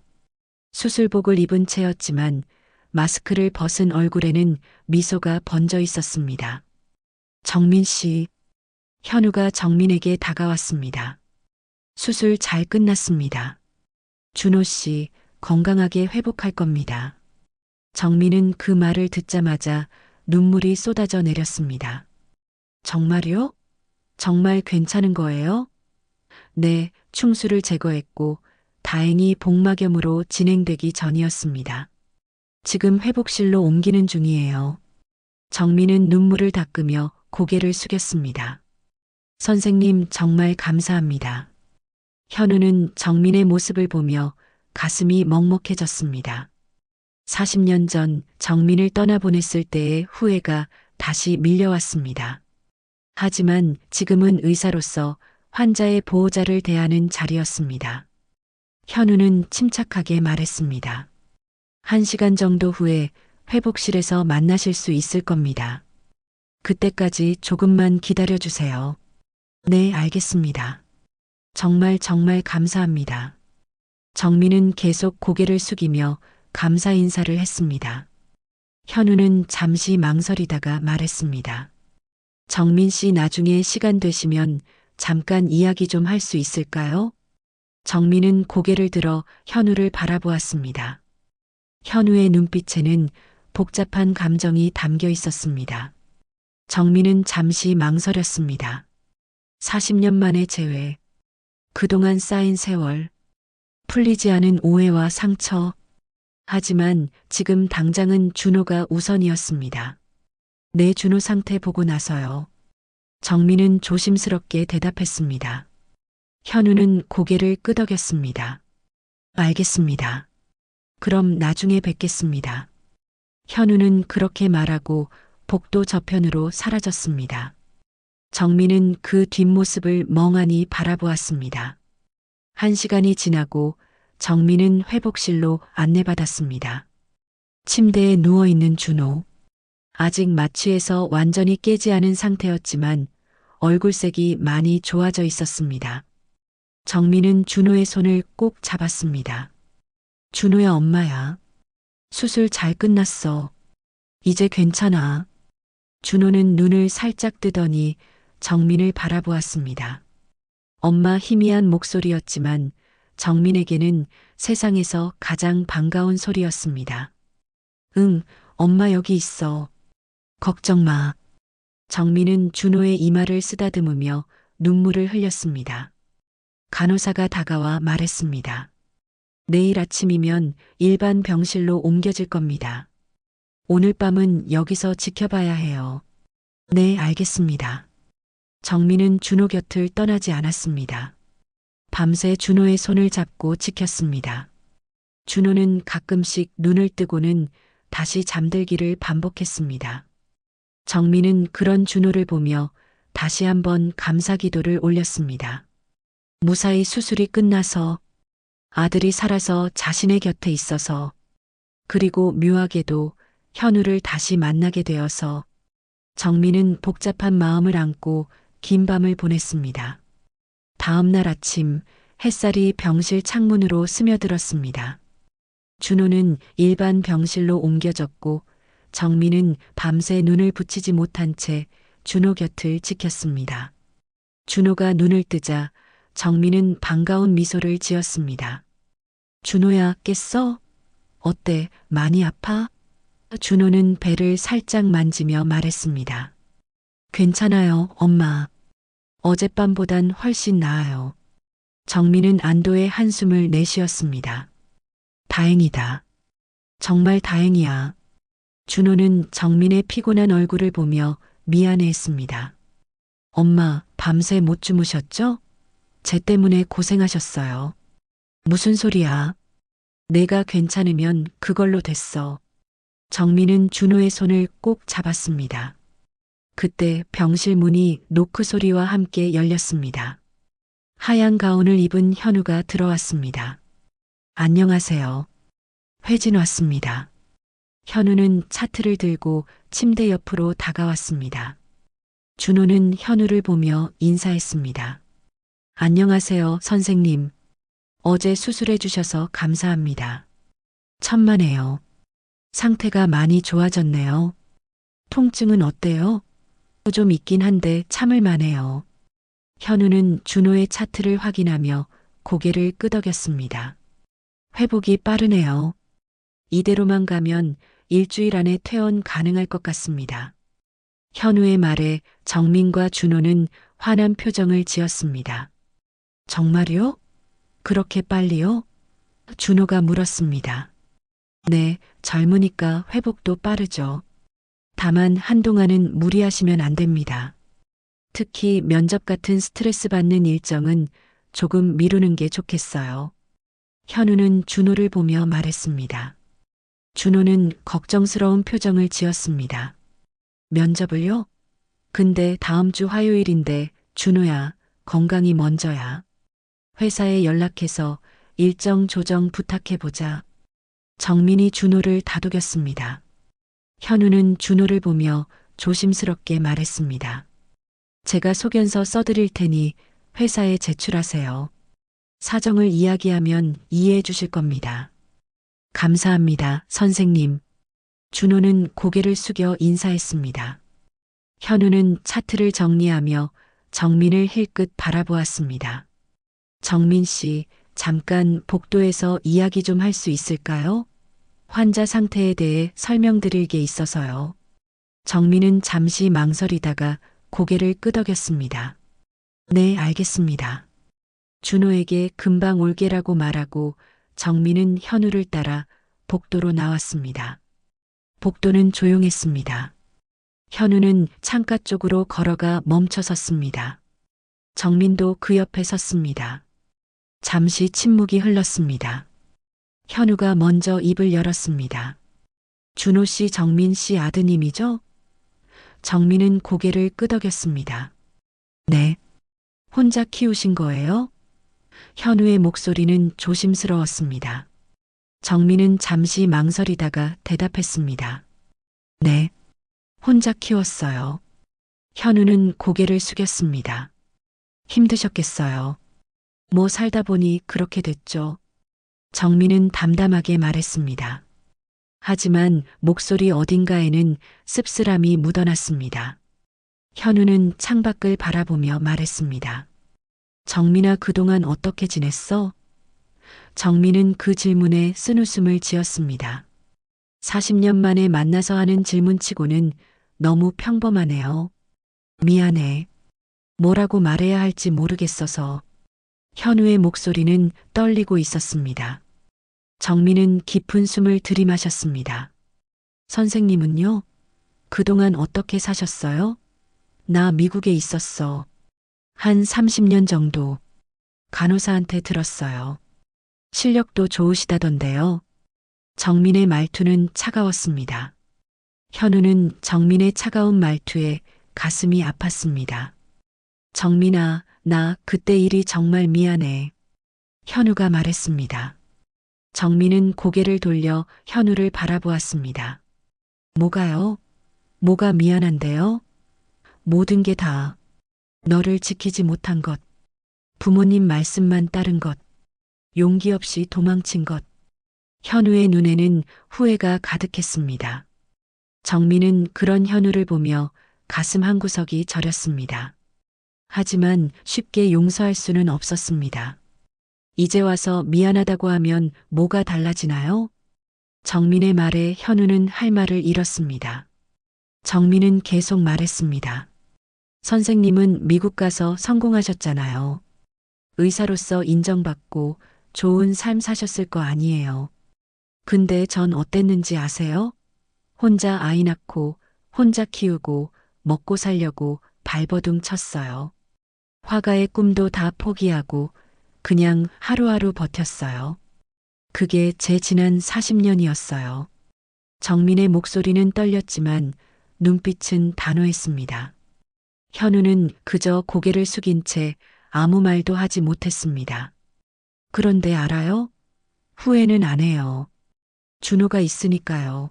수술복을 입은 채였지만 마스크를 벗은 얼굴에는 미소가 번져 있었습니다. 정민 씨, 현우가 정민에게 다가왔습니다. 수술 잘 끝났습니다. 준호 씨, 건강하게 회복할 겁니다. 정민은 그 말을 듣자마자 눈물이 쏟아져 내렸습니다. 정말요? 정말 괜찮은 거예요? 네, 충수를 제거했고 다행히 복막염으로 진행되기 전이었습니다. 지금 회복실로 옮기는 중이에요. 정민은 눈물을 닦으며 고개를 숙였습니다. 선생님 정말 감사합니다. 현우는 정민의 모습을 보며 가슴이 먹먹해졌습니다. 40년 전 정민을 떠나보냈을 때의 후회가 다시 밀려왔습니다. 하지만 지금은 의사로서 환자의 보호자를 대하는 자리였습니다. 현우는 침착하게 말했습니다. 1시간 정도 후에 회복실에서 만나실 수 있을 겁니다. 그때까지 조금만 기다려주세요. 네, 알겠습니다. 정말 감사합니다. 정민은 계속 고개를 숙이며 감사 인사를 했습니다. 현우는 잠시 망설이다가 말했습니다. 정민 씨 나중에 시간 되시면 잠깐 이야기 좀 할 수 있을까요? 정민은 고개를 들어 현우를 바라보았습니다. 현우의 눈빛에는 복잡한 감정이 담겨 있었습니다. 정민은 잠시 망설였습니다. 40년 만의 재회, 그동안 쌓인 세월, 풀리지 않은 오해와 상처. 하지만 지금 당장은 준호가 우선이었습니다. 내 준호 상태 보고 나서요. 정민은 조심스럽게 대답했습니다. 현우는 고개를 끄덕였습니다. 알겠습니다. 그럼 나중에 뵙겠습니다. 현우는 그렇게 말하고 복도 저편으로 사라졌습니다. 정민은 그 뒷모습을 멍하니 바라보았습니다. 1시간이 지나고 정민은 회복실로 안내받았습니다. 침대에 누워있는 준호. 아직 마취에서 완전히 깨지 않은 상태였지만 얼굴색이 많이 좋아져 있었습니다. 정민은 준호의 손을 꼭 잡았습니다. 준호야, 엄마야. 수술 잘 끝났어. 이제 괜찮아. 준호는 눈을 살짝 뜨더니 정민을 바라보았습니다. 엄마 희미한 목소리였지만 정민에게는 세상에서 가장 반가운 소리였습니다. 응, 엄마 여기 있어. 걱정 마. 정민은 준호의 이마를 쓰다듬으며 눈물을 흘렸습니다. 간호사가 다가와 말했습니다. 내일 아침이면 일반 병실로 옮겨질 겁니다. 오늘 밤은 여기서 지켜봐야 해요. 네, 알겠습니다. 정민은 준호 곁을 떠나지 않았습니다. 밤새 준호의 손을 잡고 지켰습니다. 준호는 가끔씩 눈을 뜨고는 다시 잠들기를 반복했습니다. 정민은 그런 준호를 보며 다시 한번 감사 기도를 올렸습니다. 무사히 수술이 끝나서, 아들이 살아서 자신의 곁에 있어서, 그리고 묘하게도 현우를 다시 만나게 되어서 정민은 복잡한 마음을 안고 긴 밤을 보냈습니다. 다음 날 아침 햇살이 병실 창문으로 스며들었습니다. 준호는 일반 병실로 옮겨졌고 정민은 밤새 눈을 붙이지 못한 채 준호 곁을 지켰습니다. 준호가 눈을 뜨자 정민은 반가운 미소를 지었습니다. 준호야, 깼어? 어때? 많이 아파? 준호는 배를 살짝 만지며 말했습니다. 괜찮아요, 엄마. 어젯밤보단 훨씬 나아요. 정민은 안도의 한숨을 내쉬었습니다. 다행이다. 정말 다행이야. 준호는 정민의 피곤한 얼굴을 보며 미안해했습니다. 엄마, 밤새 못 주무셨죠? 쟤 때문에 고생하셨어요. 무슨 소리야? 내가 괜찮으면 그걸로 됐어. 정민은 준호의 손을 꼭 잡았습니다. 그때 병실 문이 노크 소리와 함께 열렸습니다. 하얀 가운을 입은 현우가 들어왔습니다. 안녕하세요. 회진 왔습니다. 현우는 차트를 들고 침대 옆으로 다가왔습니다. 준호는 현우를 보며 인사했습니다. 안녕하세요, 선생님. 어제 수술해 주셔서 감사합니다. 천만에요. 상태가 많이 좋아졌네요. 통증은 어때요? 좀 있긴 한데 참을 만해요. 현우는 준호의 차트를 확인하며 고개를 끄덕였습니다. 회복이 빠르네요. 이대로만 가면 일주일 안에 퇴원 가능할 것 같습니다. 현우의 말에 정민과 준호는 화난 표정을 지었습니다. 정말요? 그렇게 빨리요? 준호가 물었습니다. 네, 젊으니까 회복도 빠르죠. 다만 한동안은 무리하시면 안 됩니다. 특히 면접 같은 스트레스 받는 일정은 조금 미루는 게 좋겠어요. 현우는 준호를 보며 말했습니다. 준호는 걱정스러운 표정을 지었습니다. 면접을요? 근데 다음 주 화요일인데 준호야, 건강이 먼저야. 회사에 연락해서 일정 조정 부탁해보자. 정민이 준호를 다독였습니다. 현우는 준호를 보며 조심스럽게 말했습니다. 제가 소견서 써드릴 테니 회사에 제출하세요. 사정을 이야기하면 이해해 주실 겁니다. 감사합니다, 선생님. 준호는 고개를 숙여 인사했습니다. 현우는 차트를 정리하며 정민을 힐끗 바라보았습니다. 정민 씨, 잠깐 복도에서 이야기 좀 할 수 있을까요? 환자 상태에 대해 설명드릴 게 있어서요. 정민은 잠시 망설이다가 고개를 끄덕였습니다. 네, 알겠습니다. 준호에게 금방 올게라고 말하고 정민은 현우를 따라 복도로 나왔습니다. 복도는 조용했습니다. 현우는 창가 쪽으로 걸어가 멈춰 섰습니다. 정민도 그 옆에 섰습니다. 잠시 침묵이 흘렀습니다. 현우가 먼저 입을 열었습니다. 준호 씨, 정민 씨 아드님이죠? 정민은 고개를 끄덕였습니다. 네. 혼자 키우신 거예요? 현우의 목소리는 조심스러웠습니다. 정민은 잠시 망설이다가 대답했습니다. 네. 혼자 키웠어요. 현우는 고개를 숙였습니다. 힘드셨겠어요. 뭐 살다 보니 그렇게 됐죠. 정민은 담담하게 말했습니다. 하지만 목소리 어딘가에는 씁쓸함이 묻어났습니다. 현우는 창밖을 바라보며 말했습니다. 정민아, 그동안 어떻게 지냈어? 정민은 그 질문에 쓴웃음을 지었습니다. 40년 만에 만나서 하는 질문치고는 너무 평범하네요. 미안해. 뭐라고 말해야 할지 모르겠어서. 현우의 목소리는 떨리고 있었습니다. 정민은 깊은 숨을 들이마셨습니다. 선생님은요? 그동안 어떻게 사셨어요? 나 미국에 있었어. 한 30년 정도. 간호사한테 들었어요. 실력도 좋으시다던데요. 정민의 말투는 차가웠습니다. 현우는 정민의 차가운 말투에 가슴이 아팠습니다. 정민아, 나 그때 일이 정말 미안해. 현우가 말했습니다. 정민은 고개를 돌려 현우를 바라보았습니다. 뭐가요? 뭐가 미안한데요? 모든 게 다. 너를 지키지 못한 것. 부모님 말씀만 따른 것. 용기 없이 도망친 것. 현우의 눈에는 후회가 가득했습니다. 정민은 그런 현우를 보며 가슴 한구석이 저렸습니다. 하지만 쉽게 용서할 수는 없었습니다. 이제 와서 미안하다고 하면 뭐가 달라지나요? 정민의 말에 현우는 할 말을 잃었습니다. 정민은 계속 말했습니다. 선생님은 미국 가서 성공하셨잖아요. 의사로서 인정받고 좋은 삶 사셨을 거 아니에요. 근데 전 어땠는지 아세요? 혼자 아이 낳고 혼자 키우고 먹고 살려고 발버둥 쳤어요. 화가의 꿈도 다 포기하고 그냥 하루하루 버텼어요. 그게 제 지난 40년이었어요. 정민의 목소리는 떨렸지만 눈빛은 단호했습니다. 현우는 그저 고개를 숙인 채 아무 말도 하지 못했습니다. 그런데 알아요? 후회는 안 해요. 준호가 있으니까요.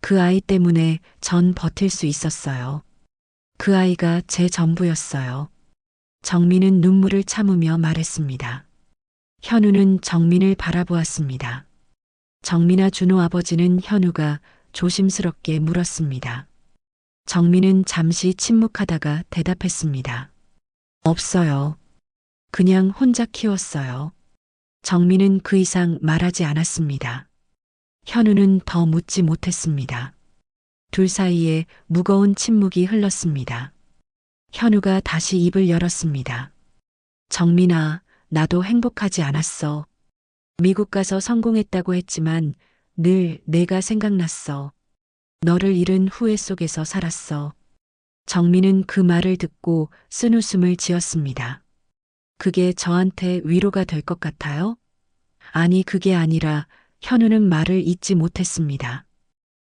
그 아이 때문에 전 버틸 수 있었어요. 그 아이가 제 전부였어요. 정민은 눈물을 참으며 말했습니다. 현우는 정민을 바라보았습니다. 정민아, 준호 아버지는 현우가 조심스럽게 물었습니다. 정민은 잠시 침묵하다가 대답했습니다. 없어요. 그냥 혼자 키웠어요. 정민은 그 이상 말하지 않았습니다. 현우는 더 묻지 못했습니다. 둘 사이에 무거운 침묵이 흘렀습니다. 현우가 다시 입을 열었습니다. 정민아, 나도 행복하지 않았어. 미국 가서 성공했다고 했지만 늘 내가 생각났어. 너를 잃은 후회 속에서 살았어. 정민은 그 말을 듣고 쓴웃음을 지었습니다. 그게 저한테 위로가 될 것 같아요? 아니, 그게 아니라 현우는 말을 잇지 못했습니다.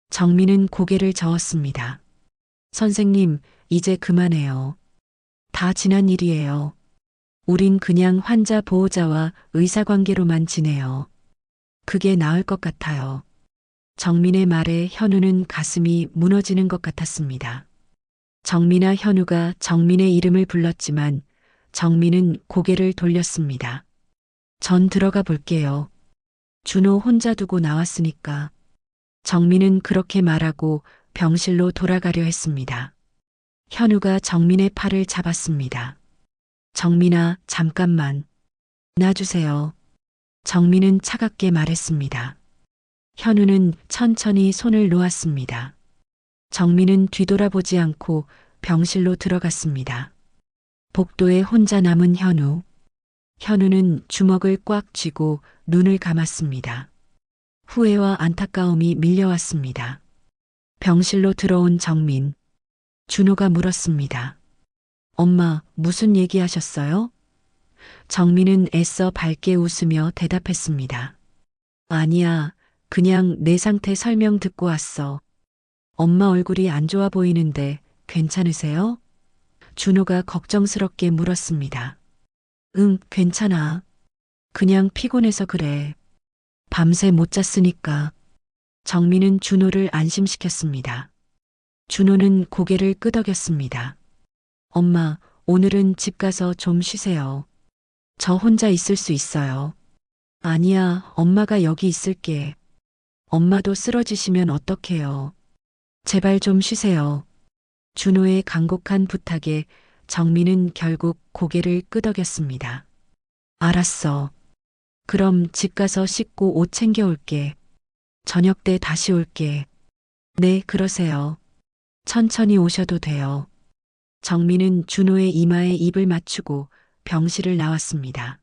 정민은 고개를 저었습니다. 선생님, 이제 그만해요. 다 지난 일이에요. 우린 그냥 환자 보호자와 의사 관계로만 지내요. 그게 나을 것 같아요. 정민의 말에 현우는 가슴이 무너지는 것 같았습니다. 정민아, 현우가 정민의 이름을 불렀지만 정민은 고개를 돌렸습니다. 전 들어가 볼게요. 준호 혼자 두고 나왔으니까. 정민은 그렇게 말하고 병실로 돌아가려 했습니다. 현우가 정민의 팔을 잡았습니다. 정민아, 잠깐만. 놔주세요. 정민은 차갑게 말했습니다. 현우는 천천히 손을 놓았습니다. 정민은 뒤돌아보지 않고 병실로 들어갔습니다. 복도에 혼자 남은 현우. 현우는 주먹을 꽉 쥐고 눈을 감았습니다. 후회와 안타까움이 밀려왔습니다. 병실로 들어온 정민. 준호가 물었습니다. 엄마, 무슨 얘기하셨어요? 정민은 애써 밝게 웃으며 대답했습니다. 아니야, 그냥 내 상태 설명 듣고 왔어. 엄마 얼굴이 안 좋아 보이는데 괜찮으세요? 준호가 걱정스럽게 물었습니다. 응, 괜찮아. 그냥 피곤해서 그래. 밤새 못 잤으니까. 정민은 준호를 안심시켰습니다. 준호는 고개를 끄덕였습니다. 엄마, 오늘은 집 가서 좀 쉬세요. 저 혼자 있을 수 있어요. 아니야, 엄마가 여기 있을게. 엄마도 쓰러지시면 어떡해요. 제발 좀 쉬세요. 준호의 간곡한 부탁에 정민은 결국 고개를 끄덕였습니다. 알았어. 그럼 집 가서 씻고 옷 챙겨올게. 저녁 때 다시 올게. 네, 그러세요. 천천히 오셔도 돼요. 정민은 준호의 이마에 입을 맞추고 병실을 나왔습니다.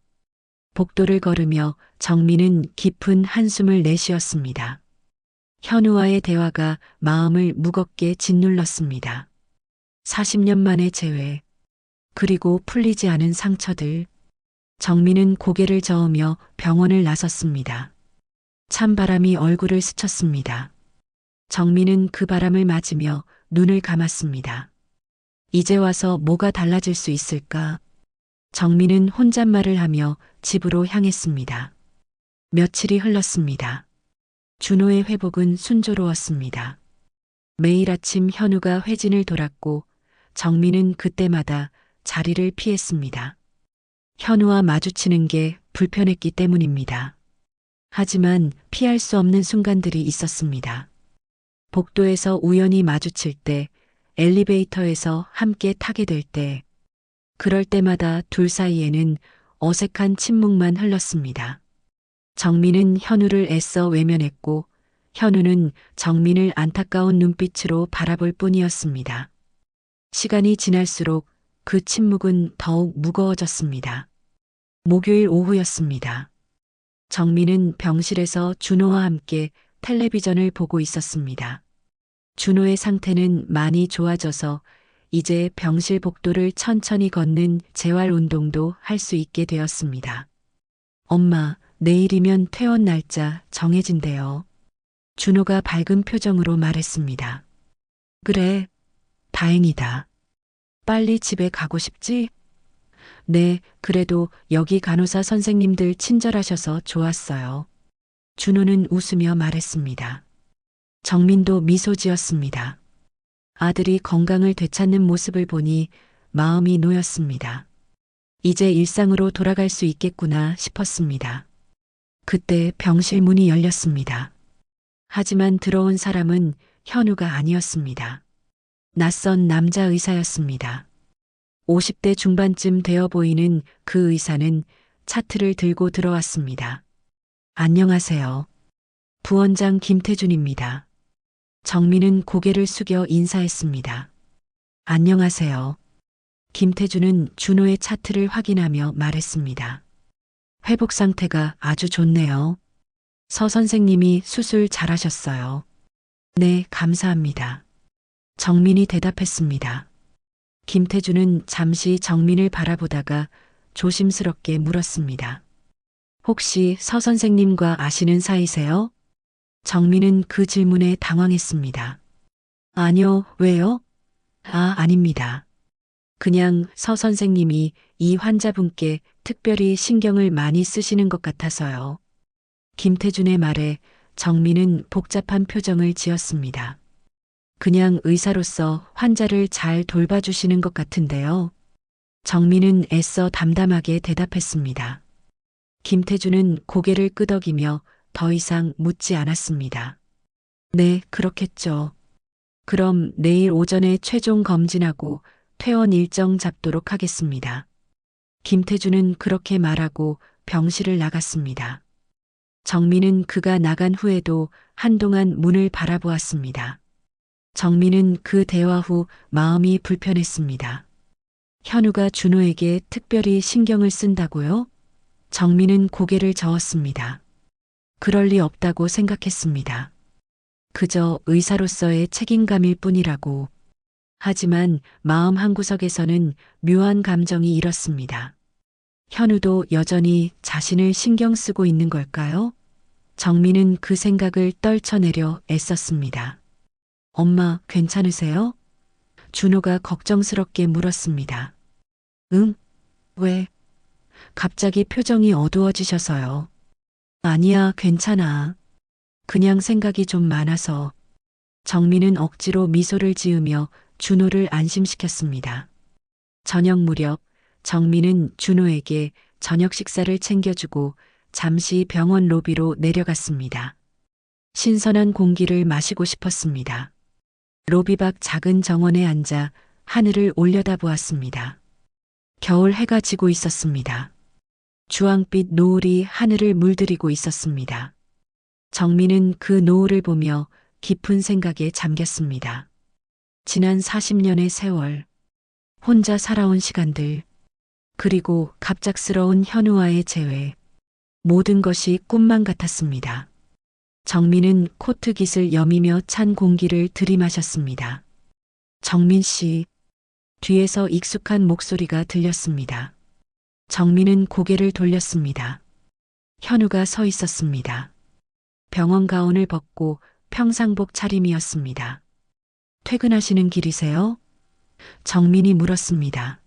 복도를 걸으며 정민은 깊은 한숨을 내쉬었습니다. 현우와의 대화가 마음을 무겁게 짓눌렀습니다. 40년 만의 재회, 그리고 풀리지 않은 상처들. 정민은 고개를 저으며 병원을 나섰습니다. 찬바람이 얼굴을 스쳤습니다. 정민은 그 바람을 맞으며 눈을 감았습니다. 이제 와서 뭐가 달라질 수 있을까? 정민은 혼잣말을 하며 집으로 향했습니다. 며칠이 흘렀습니다. 준호의 회복은 순조로웠습니다. 매일 아침 현우가 회진을 돌았고 정민은 그때마다 자리를 피했습니다. 현우와 마주치는 게 불편했기 때문입니다. 하지만 피할 수 없는 순간들이 있었습니다. 복도에서 우연히 마주칠 때, 엘리베이터에서 함께 타게 될 때, 그럴 때마다 둘 사이에는 어색한 침묵만 흘렀습니다. 정민은 현우를 애써 외면했고, 현우는 정민을 안타까운 눈빛으로 바라볼 뿐이었습니다. 시간이 지날수록 그 침묵은 더욱 무거워졌습니다. 목요일 오후였습니다. 정민은 병실에서 준호와 함께 텔레비전을 보고 있었습니다. 준호의 상태는 많이 좋아져서 이제 병실 복도를 천천히 걷는 재활 운동도 할 수 있게 되었습니다. 엄마, 내일이면 퇴원 날짜 정해진대요. 준호가 밝은 표정으로 말했습니다. 그래, 다행이다. 빨리 집에 가고 싶지? 네, 그래도 여기 간호사 선생님들 친절하셔서 좋았어요. 준호는 웃으며 말했습니다. 정민도 미소 지었습니다. 아들이 건강을 되찾는 모습을 보니 마음이 놓였습니다. 이제 일상으로 돌아갈 수 있겠구나 싶었습니다. 그때 병실 문이 열렸습니다. 하지만 들어온 사람은 현우가 아니었습니다. 낯선 남자 의사였습니다. 50대 중반쯤 되어 보이는 그 의사는 차트를 들고 들어왔습니다. 안녕하세요. 부원장 김태준입니다. 정민은 고개를 숙여 인사했습니다. 안녕하세요. 김태준은 준호의 차트를 확인하며 말했습니다. 회복 상태가 아주 좋네요. 서 선생님이 수술 잘하셨어요. 네, 감사합니다. 정민이 대답했습니다. 김태준은 잠시 정민을 바라보다가 조심스럽게 물었습니다. 혹시 서 선생님과 아시는 사이세요? 정민은 그 질문에 당황했습니다. 아니요, 왜요? 아닙니다. 그냥 서 선생님이 이 환자분께 특별히 신경을 많이 쓰시는 것 같아서요. 김태준의 말에 정민은 복잡한 표정을 지었습니다. 그냥 의사로서 환자를 잘 돌봐주시는 것 같은데요. 정민은 애써 담담하게 대답했습니다. 김태준은 고개를 끄덕이며 더 이상 묻지 않았습니다. 네, 그렇겠죠. 그럼 내일 오전에 최종 검진하고 퇴원 일정 잡도록 하겠습니다. 김태준은 그렇게 말하고 병실을 나갔습니다. 정민은 그가 나간 후에도 한동안 문을 바라보았습니다. 정민은 그 대화 후 마음이 불편했습니다. 현우가 준호에게 특별히 신경을 쓴다고요? 정민은 고개를 저었습니다. 그럴 리 없다고 생각했습니다. 그저 의사로서의 책임감일 뿐이라고. 하지만 마음 한구석에서는 묘한 감정이 일었습니다. 현우도 여전히 자신을 신경 쓰고 있는 걸까요? 정민은 그 생각을 떨쳐내려 애썼습니다. 엄마, 괜찮으세요? 준호가 걱정스럽게 물었습니다. 응? 왜? 갑자기 표정이 어두워지셔서요. 아니야, 괜찮아. 그냥 생각이 좀 많아서. 정민은 억지로 미소를 지으며 준호를 안심시켰습니다. 저녁 무렵 정민은 준호에게 저녁 식사를 챙겨주고 잠시 병원 로비로 내려갔습니다. 신선한 공기를 마시고 싶었습니다. 로비 밖 작은 정원에 앉아 하늘을 올려다보았습니다. 겨울 해가 지고 있었습니다. 주황빛 노을이 하늘을 물들이고 있었습니다. 정민은 그 노을을 보며 깊은 생각에 잠겼습니다. 지난 40년의 세월, 혼자 살아온 시간들, 그리고 갑작스러운 현우와의 재회, 모든 것이 꿈만 같았습니다. 정민은 코트 깃을 여미며 찬 공기를 들이마셨습니다. 정민 씨, 뒤에서 익숙한 목소리가 들렸습니다. 정민은 고개를 돌렸습니다. 현우가 서 있었습니다. 병원 가운을 벗고 평상복 차림이었습니다. 퇴근하시는 길이세요? 정민이 물었습니다.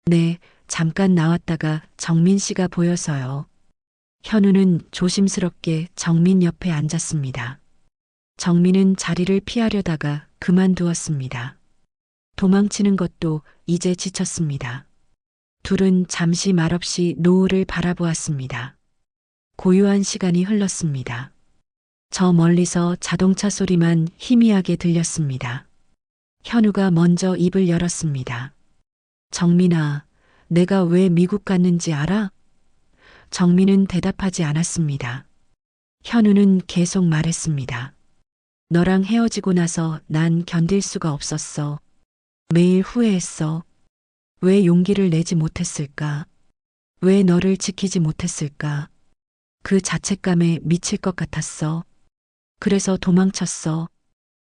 네, 잠깐 나왔다가 정민 씨가 보여서요. 현우는 조심스럽게 정민 옆에 앉았습니다. 정민은 자리를 피하려다가 그만두었습니다. 도망치는 것도 이제 지쳤습니다. 둘은 잠시 말없이 노을을 바라보았습니다. 고요한 시간이 흘렀습니다. 저 멀리서 자동차 소리만 희미하게 들렸습니다. 현우가 먼저 입을 열었습니다. 정민아, 내가 왜 미국 갔는지 알아? 정민은 대답하지 않았습니다. 현우는 계속 말했습니다. 너랑 헤어지고 나서 난 견딜 수가 없었어. 매일 후회했어. 왜 용기를 내지 못했을까? 왜 너를 지키지 못했을까? 그 자책감에 미칠 것 같았어. 그래서 도망쳤어.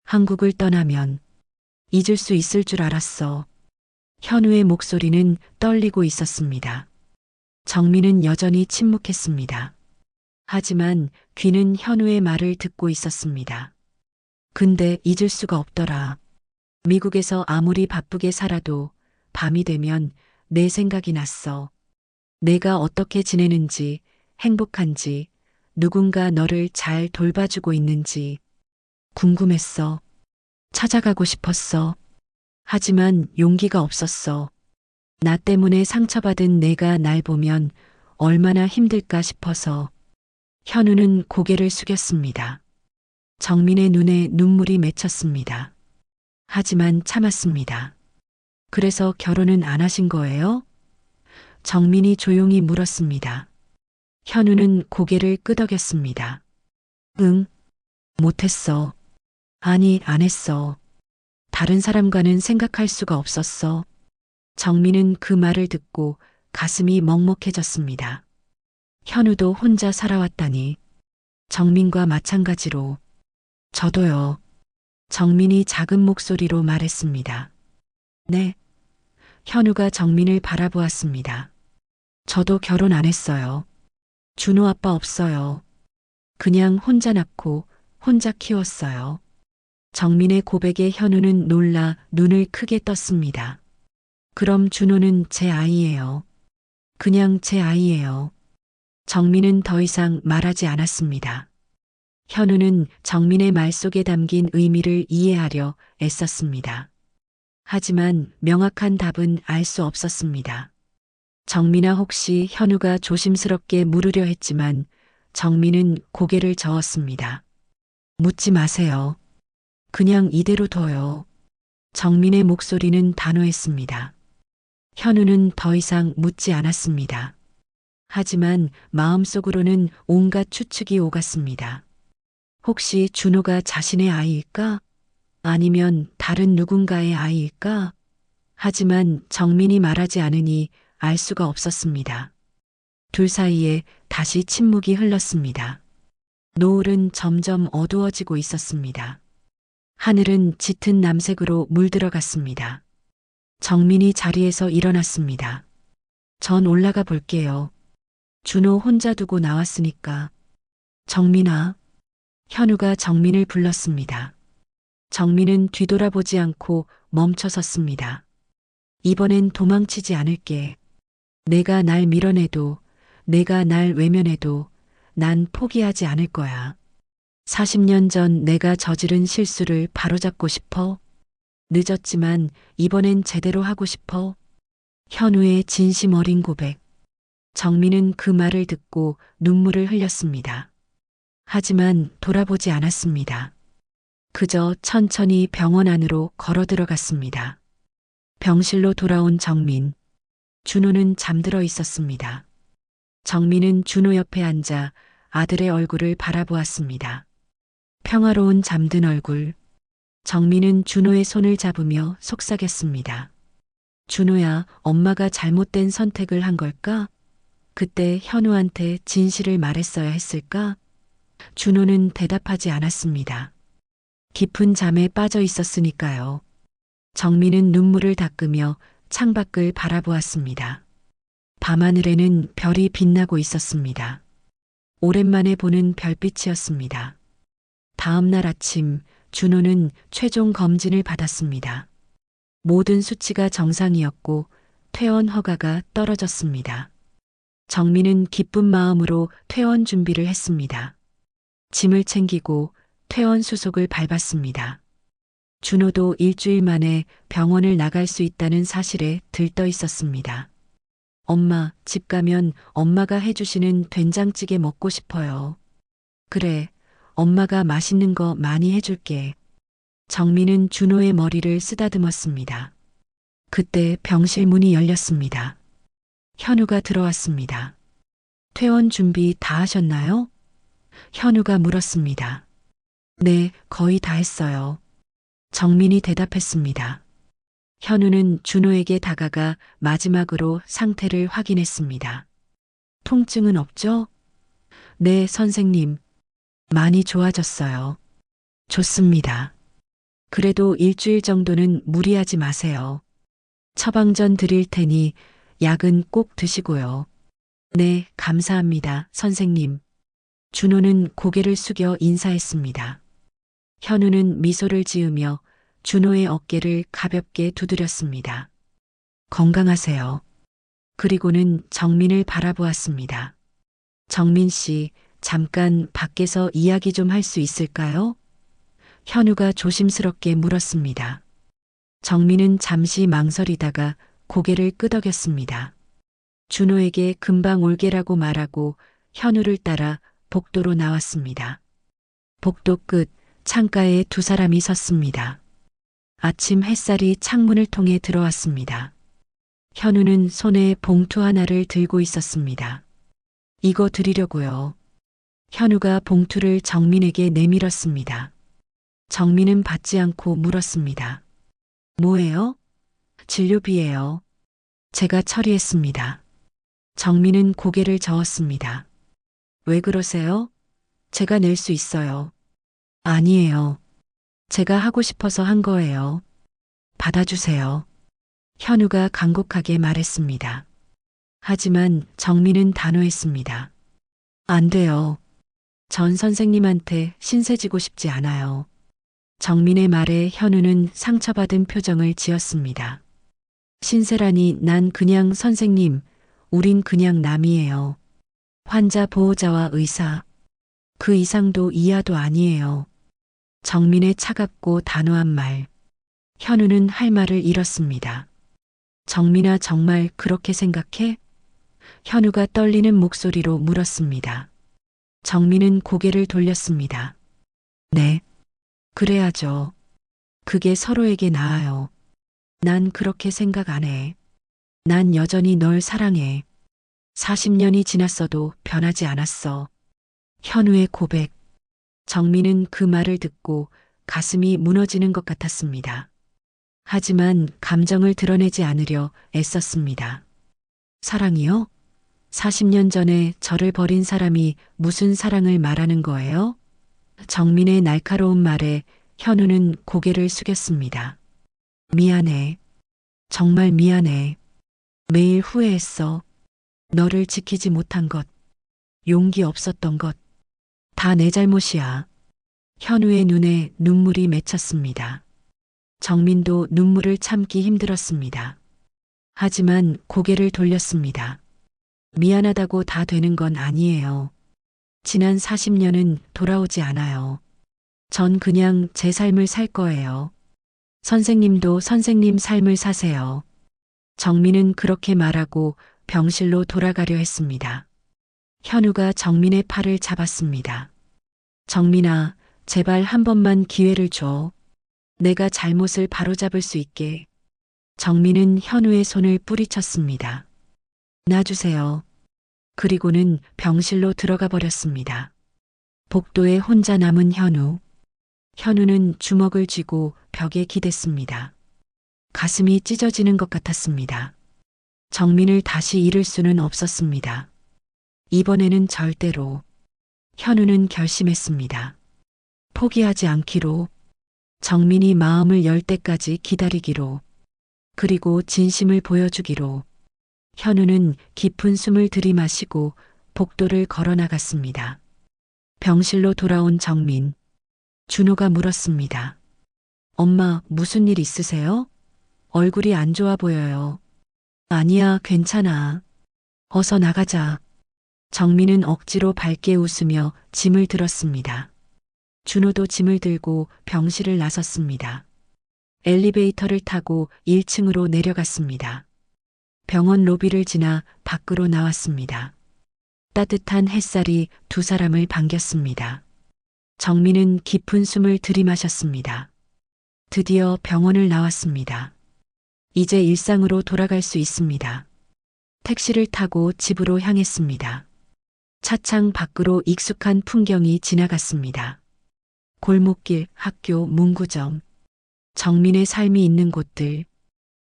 한국을 떠나면 잊을 수 있을 줄 알았어. 현우의 목소리는 떨리고 있었습니다. 정민은 여전히 침묵했습니다. 하지만 귀는 현우의 말을 듣고 있었습니다. 근데 잊을 수가 없더라. 미국에서 아무리 바쁘게 살아도 밤이 되면 내 생각이 났어. 내가 어떻게 지내는지, 행복한지, 누군가 너를 잘 돌봐주고 있는지 궁금했어. 찾아가고 싶었어. 하지만 용기가 없었어. 나 때문에 상처받은 내가 날 보면 얼마나 힘들까 싶어서. 현우는 고개를 숙였습니다. 정민의 눈에 눈물이 맺혔습니다. 하지만 참았습니다. 그래서 결혼은 안 하신 거예요? 정민이 조용히 물었습니다. 현우는 고개를 끄덕였습니다. 응, 못했어. 아니, 안 했어. 다른 사람과는 생각할 수가 없었어. 정민은 그 말을 듣고 가슴이 먹먹해졌습니다. 현우도 혼자 살아왔다니. 정민과 마찬가지로. 저도요. 정민이 작은 목소리로 말했습니다. 네. 현우가 정민을 바라보았습니다. 저도 결혼 안 했어요. 준호 아빠 없어요. 그냥 혼자 낳고 혼자 키웠어요. 정민의 고백에 현우는 놀라 눈을 크게 떴습니다. 그럼 준호는 제 아이예요. 그냥 제 아이예요. 정민은 더 이상 말하지 않았습니다. 현우는 정민의 말 속에 담긴 의미를 이해하려 애썼습니다. 하지만 명확한 답은 알 수 없었습니다. 정민아, 혹시 현우가 조심스럽게 물으려 했지만 정민은 고개를 저었습니다. 묻지 마세요. 그냥 이대로 둬요. 정민의 목소리는 단호했습니다. 현우는 더 이상 묻지 않았습니다. 하지만 마음속으로는 온갖 추측이 오갔습니다. 혹시 준호가 자신의 아이일까? 아니면 다른 누군가의 아이일까? 하지만 정민이 말하지 않으니 알 수가 없었습니다. 둘 사이에 다시 침묵이 흘렀습니다. 노을은 점점 어두워지고 있었습니다. 하늘은 짙은 남색으로 물들어갔습니다. 정민이 자리에서 일어났습니다. 전 올라가 볼게요. 준호 혼자 두고 나왔으니까. 정민아. 현우가 정민을 불렀습니다. 정민은 뒤돌아보지 않고 멈춰 섰습니다. 이번엔 도망치지 않을게. 내가 날 밀어내도, 내가 날 외면해도 난 포기하지 않을 거야. 40년 전 내가 저지른 실수를 바로잡고 싶어. 늦었지만 이번엔 제대로 하고 싶어. 현우의 진심 어린 고백. 정민은 그 말을 듣고 눈물을 흘렸습니다. 하지만 돌아보지 않았습니다. 그저 천천히 병원 안으로 걸어 들어갔습니다. 병실로 돌아온 정민. 준호는 잠들어 있었습니다. 정민은 준호 옆에 앉아 아들의 얼굴을 바라보았습니다. 평화로운 잠든 얼굴. 정민은 준호의 손을 잡으며 속삭였습니다. 준호야, 엄마가 잘못된 선택을 한 걸까? 그때 현우한테 진실을 말했어야 했을까? 준호는 대답하지 않았습니다. 깊은 잠에 빠져 있었으니까요. 정민은 눈물을 닦으며 창밖을 바라보았습니다. 밤하늘에는 별이 빛나고 있었습니다. 오랜만에 보는 별빛이었습니다. 다음 날 아침 준호는 최종 검진을 받았습니다. 모든 수치가 정상이었고 퇴원 허가가 떨어졌습니다. 정민은 기쁜 마음으로 퇴원 준비를 했습니다. 짐을 챙기고 퇴원 수속을 밟았습니다. 준호도 일주일 만에 병원을 나갈 수 있다는 사실에 들떠 있었습니다. 엄마, 집 가면 엄마가 해주시는 된장찌개 먹고 싶어요. 그래, 엄마가 맛있는 거 많이 해줄게. 정민은 준호의 머리를 쓰다듬었습니다. 그때 병실 문이 열렸습니다. 현우가 들어왔습니다. 퇴원 준비 다 하셨나요? 현우가 물었습니다. 네, 거의 다 했어요. 정민이 대답했습니다. 현우는 준호에게 다가가 마지막으로 상태를 확인했습니다. 통증은 없죠? 네, 선생님. 많이 좋아졌어요. 좋습니다. 그래도 일주일 정도는 무리하지 마세요. 처방전 드릴 테니 약은 꼭 드시고요. 네, 감사합니다, 선생님. 준호는 고개를 숙여 인사했습니다. 현우는 미소를 지으며 준호의 어깨를 가볍게 두드렸습니다. 건강하세요. 그리고는 정민을 바라보았습니다. 정민 씨, 잠깐 밖에서 이야기 좀 할 수 있을까요? 현우가 조심스럽게 물었습니다. 정민은 잠시 망설이다가 고개를 끄덕였습니다. 준호에게 금방 올게라고 말하고 현우를 따라 복도로 나왔습니다. 복도 끝 창가에 두 사람이 섰습니다. 아침 햇살이 창문을 통해 들어왔습니다. 현우는 손에 봉투 하나를 들고 있었습니다. 이거 드리려고요. 현우가 봉투를 정민에게 내밀었습니다. 정민은 받지 않고 물었습니다. 뭐예요? 진료비예요. 제가 처리했습니다. 정민은 고개를 저었습니다. 왜 그러세요? 제가 낼 수 있어요. 아니에요. 제가 하고 싶어서 한 거예요. 받아주세요. 현우가 간곡하게 말했습니다. 하지만 정민은 단호했습니다. 안 돼요. 전 선생님한테 신세지고 싶지 않아요. 정민의 말에 현우는 상처받은 표정을 지었습니다. 신세라니 난 그냥 선생님, 우린 그냥 남이에요. 환자 보호자와 의사. 그 이상도 이하도 아니에요. 정민의 차갑고 단호한 말. 현우는 할 말을 잃었습니다. 정민아 정말 그렇게 생각해? 현우가 떨리는 목소리로 물었습니다. 정민은 고개를 돌렸습니다. 네. 그래야죠. 그게 서로에게 나아요. 난 그렇게 생각 안 해. 난 여전히 널 사랑해. 40년이 지났어도 변하지 않았어. 현우의 고백. 정민은 그 말을 듣고 가슴이 무너지는 것 같았습니다. 하지만 감정을 드러내지 않으려 애썼습니다. 사랑이요? 40년 전에 저를 버린 사람이 무슨 사랑을 말하는 거예요? 정민의 날카로운 말에 현우는 고개를 숙였습니다. 미안해. 정말 미안해. 매일 후회했어. 너를 지키지 못한 것, 용기 없었던 것, 다 내 잘못이야. 현우의 눈에 눈물이 맺혔습니다. 정민도 눈물을 참기 힘들었습니다. 하지만 고개를 돌렸습니다. 미안하다고 다 되는 건 아니에요. 지난 40년은 돌아오지 않아요. 전 그냥 제 삶을 살 거예요. 선생님도 선생님 삶을 사세요. 정민은 그렇게 말하고 병실로 돌아가려 했습니다. 현우가 정민의 팔을 잡았습니다. 정민아, 제발 한 번만 기회를 줘. 내가 잘못을 바로잡을 수 있게. 정민은 현우의 손을 뿌리쳤습니다. 놔주세요. 그리고는 병실로 들어가 버렸습니다. 복도에 혼자 남은 현우. 현우는 주먹을 쥐고 벽에 기댔습니다. 가슴이 찢어지는 것 같았습니다. 정민을 다시 잃을 수는 없었습니다. 이번에는 절대로. 현우는 결심했습니다. 포기하지 않기로. 정민이 마음을 열 때까지 기다리기로. 그리고 진심을 보여주기로. 현우는 깊은 숨을 들이마시고 복도를 걸어 나갔습니다. 병실로 돌아온 정민. 준호가 물었습니다. 엄마, 무슨 일 있으세요? 얼굴이 안 좋아 보여요. 아니야, 괜찮아. 어서 나가자. 정민은 억지로 밝게 웃으며 짐을 들었습니다. 준호도 짐을 들고 병실을 나섰습니다. 엘리베이터를 타고 1층으로 내려갔습니다. 병원 로비를 지나 밖으로 나왔습니다. 따뜻한 햇살이 두 사람을 반겼습니다. 정민은 깊은 숨을 들이마셨습니다. 드디어 병원을 나왔습니다. 이제 일상으로 돌아갈 수 있습니다. 택시를 타고 집으로 향했습니다. 차창 밖으로 익숙한 풍경이 지나갔습니다. 골목길, 학교, 문구점. 정민의 삶이 있는 곳들.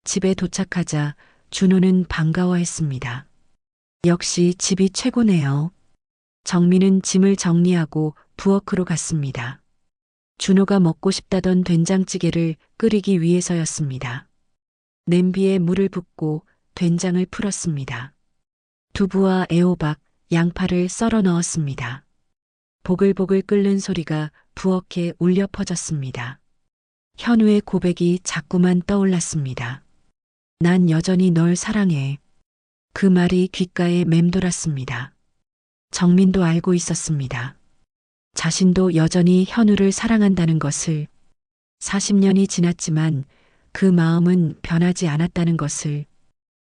집에 도착하자 준호는 반가워했습니다. 역시 집이 최고네요. 정민은 짐을 정리하고 부엌으로 갔습니다. 준호가 먹고 싶다던 된장찌개를 끓이기 위해서였습니다. 냄비에 물을 붓고 된장을 풀었습니다. 두부와 애호박, 양파를 썰어 넣었습니다. 보글보글 끓는 소리가 부엌에 울려 퍼졌습니다. 현우의 고백이 자꾸만 떠올랐습니다. 난 여전히 널 사랑해. 그 말이 귓가에 맴돌았습니다. 정민도 알고 있었습니다. 자신도 여전히 현우를 사랑한다는 것을. 40년이 지났지만 그 마음은 변하지 않았다는 것을.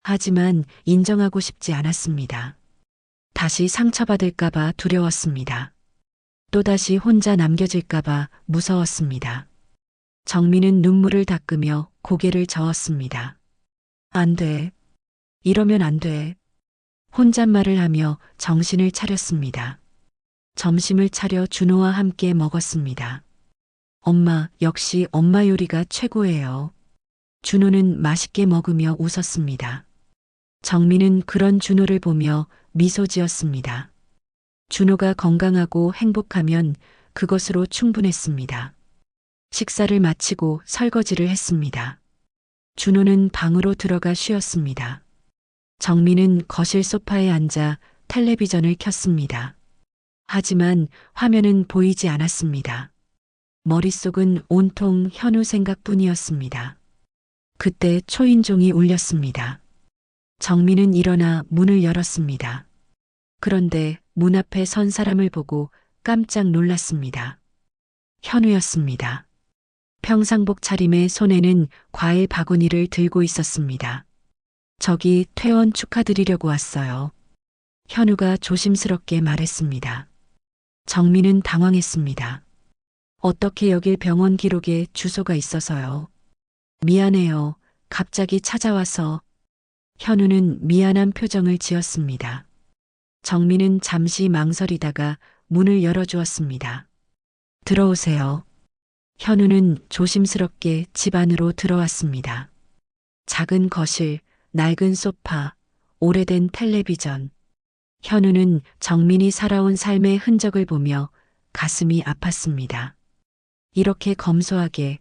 하지만 인정하고 싶지 않았습니다. 다시 상처받을까봐 두려웠습니다. 또다시 혼자 남겨질까봐 무서웠습니다. 정민은 눈물을 닦으며 고개를 저었습니다. 안 돼. 이러면 안 돼. 혼잣말을 하며 정신을 차렸습니다. 점심을 차려 준호와 함께 먹었습니다. 엄마, 역시 엄마 요리가 최고예요. 준호는 맛있게 먹으며 웃었습니다. 정민은 그런 준호를 보며 미소 지었습니다. 준호가 건강하고 행복하면 그것으로 충분했습니다. 식사를 마치고 설거지를 했습니다. 준호는 방으로 들어가 쉬었습니다. 정민은 거실 소파에 앉아 텔레비전을 켰습니다. 하지만 화면은 보이지 않았습니다. 머릿속은 온통 현우 생각뿐이었습니다. 그때 초인종이 울렸습니다. 정민은 일어나 문을 열었습니다. 그런데 문 앞에 선 사람을 보고 깜짝 놀랐습니다. 현우였습니다. 평상복 차림의 손에는 과일 바구니를 들고 있었습니다. 저기 퇴원 축하드리려고 왔어요. 현우가 조심스럽게 말했습니다. 정민은 당황했습니다. 어떻게 여길 병원 기록에 주소가 있어서요. 미안해요. 갑자기 찾아와서. 현우는 미안한 표정을 지었습니다. 정민은 잠시 망설이다가 문을 열어주었습니다. 들어오세요. 현우는 조심스럽게 집 안으로 들어왔습니다. 작은 거실, 낡은 소파, 오래된 텔레비전. 현우는 정민이 살아온 삶의 흔적을 보며 가슴이 아팠습니다. 이렇게 검소하게,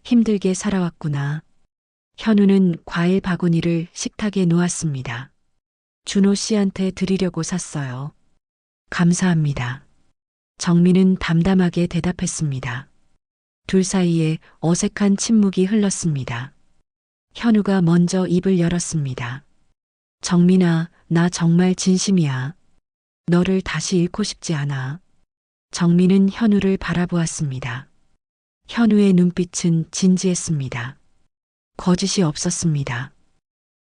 힘들게 살아왔구나. 현우는 과일 바구니를 식탁에 놓았습니다. 준호 씨한테 드리려고 샀어요. 감사합니다. 정민은 담담하게 대답했습니다. 둘 사이에 어색한 침묵이 흘렀습니다. 현우가 먼저 입을 열었습니다. 정민아, 나 정말 진심이야. 너를 다시 잃고 싶지 않아. 정민은 현우를 바라보았습니다. 현우의 눈빛은 진지했습니다. 거짓이 없었습니다.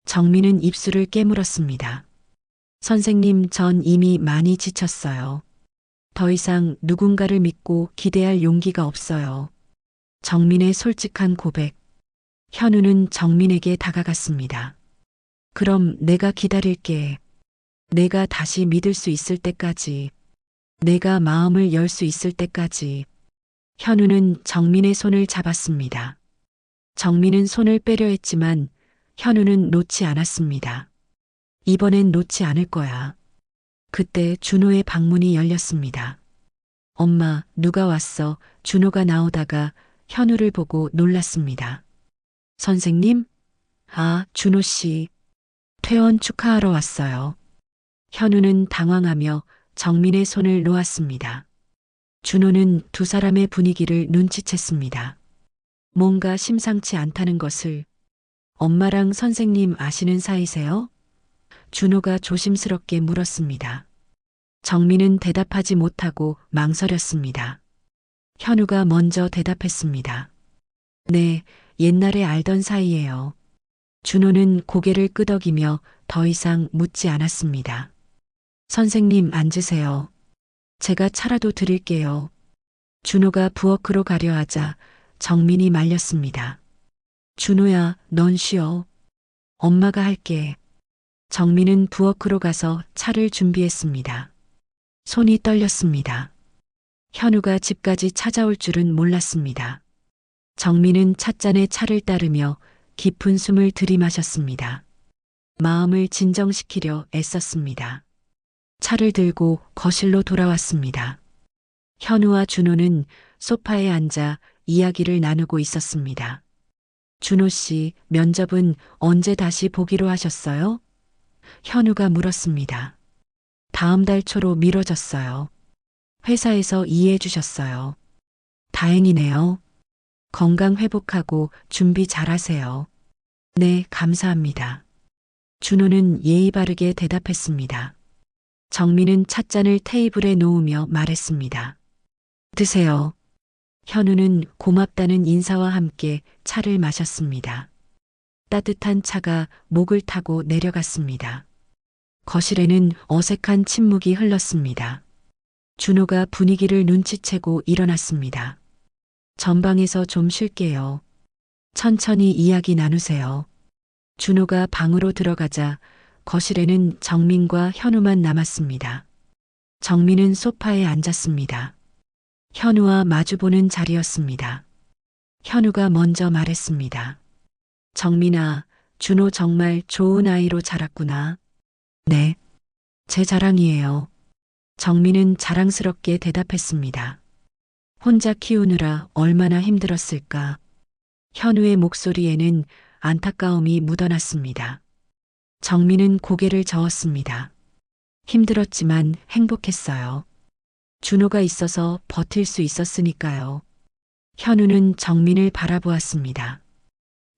정민은 입술을 깨물었습니다. 선생님, 전 이미 많이 지쳤어요. 더 이상 누군가를 믿고 기대할 용기가 없어요. 정민의 솔직한 고백. 현우는 정민에게 다가갔습니다. 그럼 내가 기다릴게. 내가 다시 믿을 수 있을 때까지. 내가 마음을 열 수 있을 때까지. 현우는 정민의 손을 잡았습니다. 정민은 손을 빼려 했지만 현우는 놓지 않았습니다. 이번엔 놓지 않을 거야. 그때 준호의 방문이 열렸습니다. 엄마, 누가 왔어? 준호가 나오다가 현우를 보고 놀랐습니다. 선생님? 아, 준호 씨. 퇴원 축하하러 왔어요. 현우는 당황하며 정민의 손을 놓았습니다. 준호는 두 사람의 분위기를 눈치챘습니다. 뭔가 심상치 않다는 것을. 엄마랑 선생님 아시는 사이세요? 준호가 조심스럽게 물었습니다. 정민은 대답하지 못하고 망설였습니다. 현우가 먼저 대답했습니다. 네, 옛날에 알던 사이예요. 준호는 고개를 끄덕이며 더 이상 묻지 않았습니다. 선생님 앉으세요. 제가 차라도 드릴게요. 준호가 부엌으로 가려 하자 정민이 말렸습니다. 준호야, 넌 쉬어. 엄마가 할게. 정민은 부엌으로 가서 차를 준비했습니다. 손이 떨렸습니다. 현우가 집까지 찾아올 줄은 몰랐습니다. 정민은 찻잔에 차를 따르며 깊은 숨을 들이마셨습니다. 마음을 진정시키려 애썼습니다. 차를 들고 거실로 돌아왔습니다. 현우와 준호는 소파에 앉아 이야기를 나누고 있었습니다. 준호 씨, 면접은 언제 다시 보기로 하셨어요? 현우가 물었습니다. 다음 달 초로 미뤄졌어요. 회사에서 이해해 주셨어요. 다행이네요. 건강 회복하고 준비 잘하세요. 네, 감사합니다. 준호는 예의 바르게 대답했습니다. 정민은 찻잔을 테이블에 놓으며 말했습니다. 드세요. 현우는 고맙다는 인사와 함께 차를 마셨습니다. 따뜻한 차가 목을 타고 내려갔습니다. 거실에는 어색한 침묵이 흘렀습니다. 준호가 분위기를 눈치채고 일어났습니다. 전방에서 좀 쉴게요. 천천히 이야기 나누세요. 준호가 방으로 들어가자 거실에는 정민과 현우만 남았습니다. 정민은 소파에 앉았습니다. 현우와 마주보는 자리였습니다. 현우가 먼저 말했습니다. 정민아, 준호 정말 좋은 아이로 자랐구나. 네, 제 자랑이에요. 정민은 자랑스럽게 대답했습니다. 혼자 키우느라 얼마나 힘들었을까. 현우의 목소리에는 안타까움이 묻어났습니다. 정민은 고개를 저었습니다. 힘들었지만 행복했어요. 준호가 있어서 버틸 수 있었으니까요. 현우는 정민을 바라보았습니다.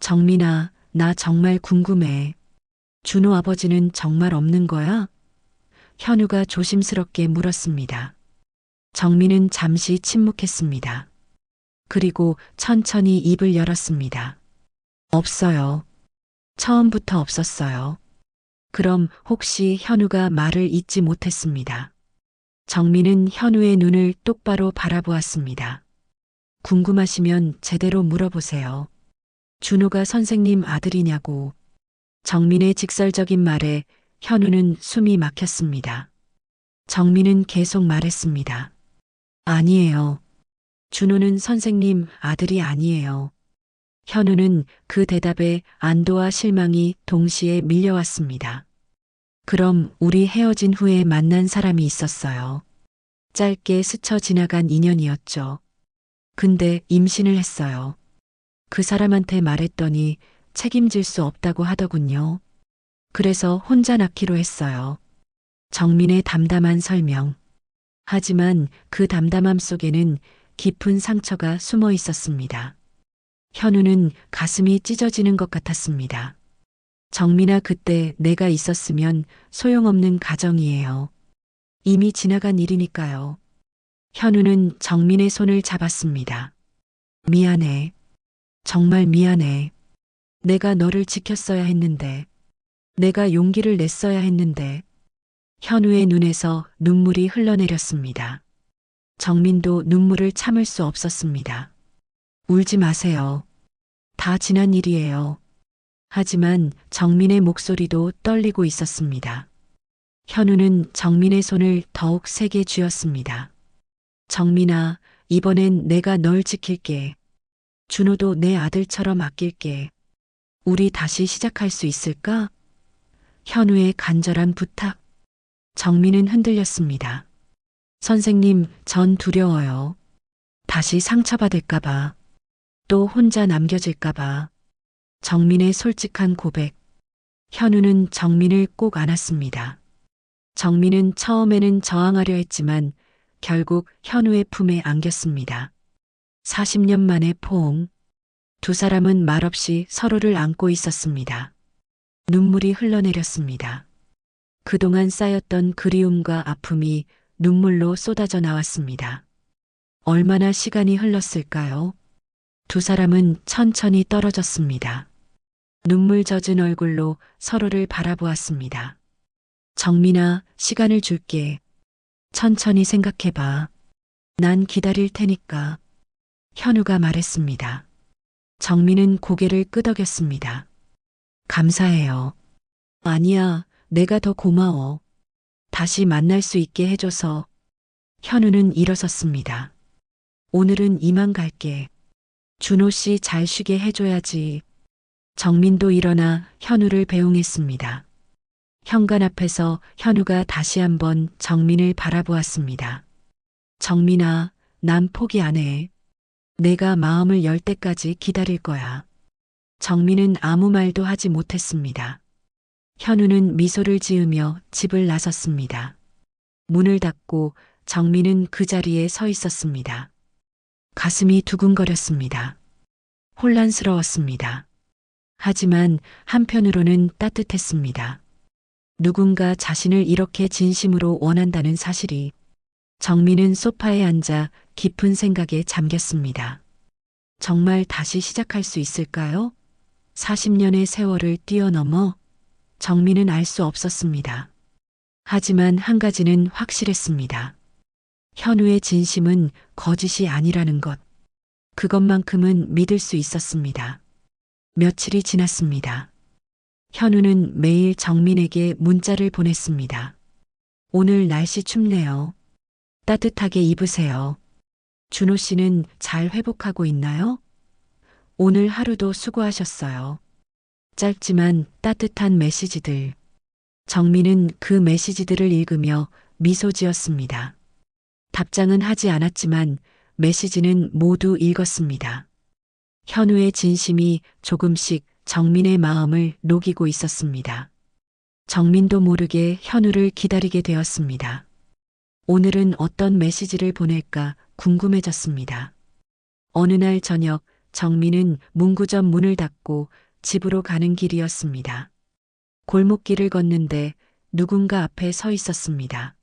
정민아, 나 정말 궁금해. 준호 아버지는 정말 없는 거야? 현우가 조심스럽게 물었습니다. 정민은 잠시 침묵했습니다. 그리고 천천히 입을 열었습니다. 없어요. 처음부터 없었어요. 그럼 혹시 현우가 말을 잇지 못했습니다. 정민은 현우의 눈을 똑바로 바라보았습니다. 궁금하시면 제대로 물어보세요. 준호가 선생님 아들이냐고. 정민의 직설적인 말에 현우는 숨이 막혔습니다. 정민은 계속 말했습니다. 아니에요. 준호는 선생님 아들이 아니에요. 현우는 그 대답에 안도와 실망이 동시에 밀려왔습니다. 그럼 우리 헤어진 후에 만난 사람이 있었어요. 짧게 스쳐 지나간 인연이었죠. 근데 임신을 했어요. 그 사람한테 말했더니 책임질 수 없다고 하더군요. 그래서 혼자 낳기로 했어요. 정민의 담담한 설명. 하지만 그 담담함 속에는 깊은 상처가 숨어 있었습니다. 현우는 가슴이 찢어지는 것 같았습니다. 정민아, 그때 내가 있었으면 소용없는 가정이에요. 이미 지나간 일이니까요. 현우는 정민의 손을 잡았습니다. 미안해. 정말 미안해. 내가 너를 지켰어야 했는데. 내가 용기를 냈어야 했는데. 현우의 눈에서 눈물이 흘러내렸습니다. 정민도 눈물을 참을 수 없었습니다. 울지 마세요. 다 지난 일이에요. 하지만 정민의 목소리도 떨리고 있었습니다. 현우는 정민의 손을 더욱 세게 쥐었습니다. 정민아, 이번엔 내가 널 지킬게. 준호도 내 아들처럼 아낄게. 우리 다시 시작할 수 있을까? 현우의 간절한 부탁. 정민은 흔들렸습니다. 선생님, 전 두려워요. 다시 상처받을까봐. 또 혼자 남겨질까봐. 정민의 솔직한 고백. 현우는 정민을 꼭 안았습니다. 정민은 처음에는 저항하려 했지만 결국 현우의 품에 안겼습니다. 40년 만의 포옹. 두 사람은 말없이 서로를 안고 있었습니다. 눈물이 흘러내렸습니다. 그동안 쌓였던 그리움과 아픔이 눈물로 쏟아져 나왔습니다. 얼마나 시간이 흘렀을까요? 두 사람은 천천히 떨어졌습니다. 눈물 젖은 얼굴로 서로를 바라보았습니다. 정민아, 시간을 줄게. 천천히 생각해봐. 난 기다릴 테니까. 현우가 말했습니다. 정민은 고개를 끄덕였습니다. 감사해요. 아니야, 내가 더 고마워. 다시 만날 수 있게 해줘서. 현우는 일어섰습니다. 오늘은 이만 갈게. 준호 씨 잘 쉬게 해줘야지. 정민도 일어나 현우를 배웅했습니다. 현관 앞에서 현우가 다시 한번 정민을 바라보았습니다. 정민아, 난 포기 안 해. 내가 마음을 열 때까지 기다릴 거야. 정민은 아무 말도 하지 못했습니다. 현우는 미소를 지으며 집을 나섰습니다. 문을 닫고 정민은 그 자리에 서 있었습니다. 가슴이 두근거렸습니다. 혼란스러웠습니다. 하지만 한편으로는 따뜻했습니다. 누군가 자신을 이렇게 진심으로 원한다는 사실이. 정민은 소파에 앉아 깊은 생각에 잠겼습니다. 정말 다시 시작할 수 있을까요? 40년의 세월을 뛰어넘어? 정민은 알 수 없었습니다. 하지만 한 가지는 확실했습니다. 현우의 진심은 거짓이 아니라는 것. 그것만큼은 믿을 수 있었습니다. 며칠이 지났습니다. 현우는 매일 정민에게 문자를 보냈습니다. 오늘 날씨 춥네요. 따뜻하게 입으세요. 준호 씨는 잘 회복하고 있나요? 오늘 하루도 수고하셨어요. 짧지만 따뜻한 메시지들. 정민은 그 메시지들을 읽으며 미소 지었습니다. 답장은 하지 않았지만 메시지는 모두 읽었습니다. 현우의 진심이 조금씩 정민의 마음을 녹이고 있었습니다. 정민도 모르게 현우를 기다리게 되었습니다. 오늘은 어떤 메시지를 보낼까 궁금해졌습니다. 어느 날 저녁 정민은 문구점 문을 닫고 집으로 가는 길이었습니다. 골목길을 걷는데 누군가 앞에 서 있었습니다.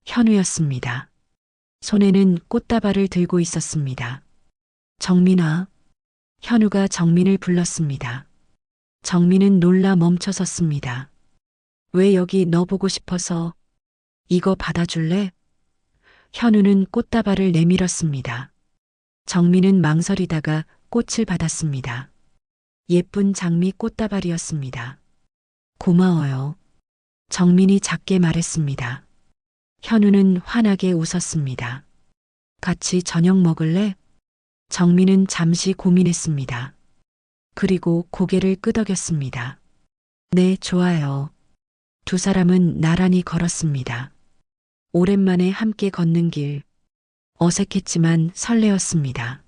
현우였습니다. 손에는 꽃다발을 들고 있었습니다. 정민아. 현우가 정민을 불렀습니다. 정민은 놀라 멈춰섰습니다. 왜 여기 너 보고 싶어서. 이거 받아줄래? 현우는 꽃다발을 내밀었습니다. 정민은 망설이다가 꽃을 받았습니다. 예쁜 장미 꽃다발이었습니다. 고마워요. 정민이 작게 말했습니다. 현우는 환하게 웃었습니다. 같이 저녁 먹을래? 정민은 잠시 고민했습니다. 그리고 고개를 끄덕였습니다. 네, 좋아요. 두 사람은 나란히 걸었습니다. 오랜만에 함께 걷는 길. 어색했지만 설레었습니다.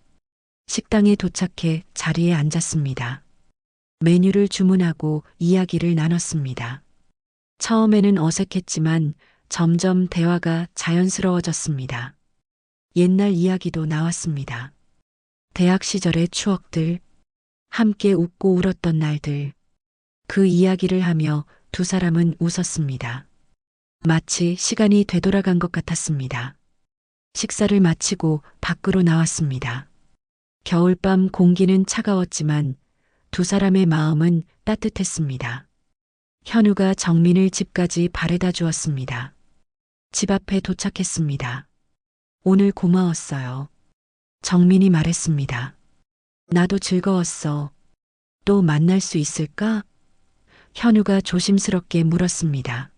식당에 도착해 자리에 앉았습니다. 메뉴를 주문하고 이야기를 나눴습니다. 처음에는 어색했지만 점점 대화가 자연스러워졌습니다. 옛날 이야기도 나왔습니다. 대학 시절의 추억들, 함께 웃고 울었던 날들. 그 이야기를 하며 두 사람은 웃었습니다. 마치 시간이 되돌아간 것 같았습니다. 식사를 마치고 밖으로 나왔습니다. 겨울밤 공기는 차가웠지만 두 사람의 마음은 따뜻했습니다. 현우가 정민을 집까지 바래다 주었습니다. 집 앞에 도착했습니다. 오늘 고마웠어요. 정민이 말했습니다. 나도 즐거웠어. 또 만날 수 있을까? 현우가 조심스럽게 물었습니다.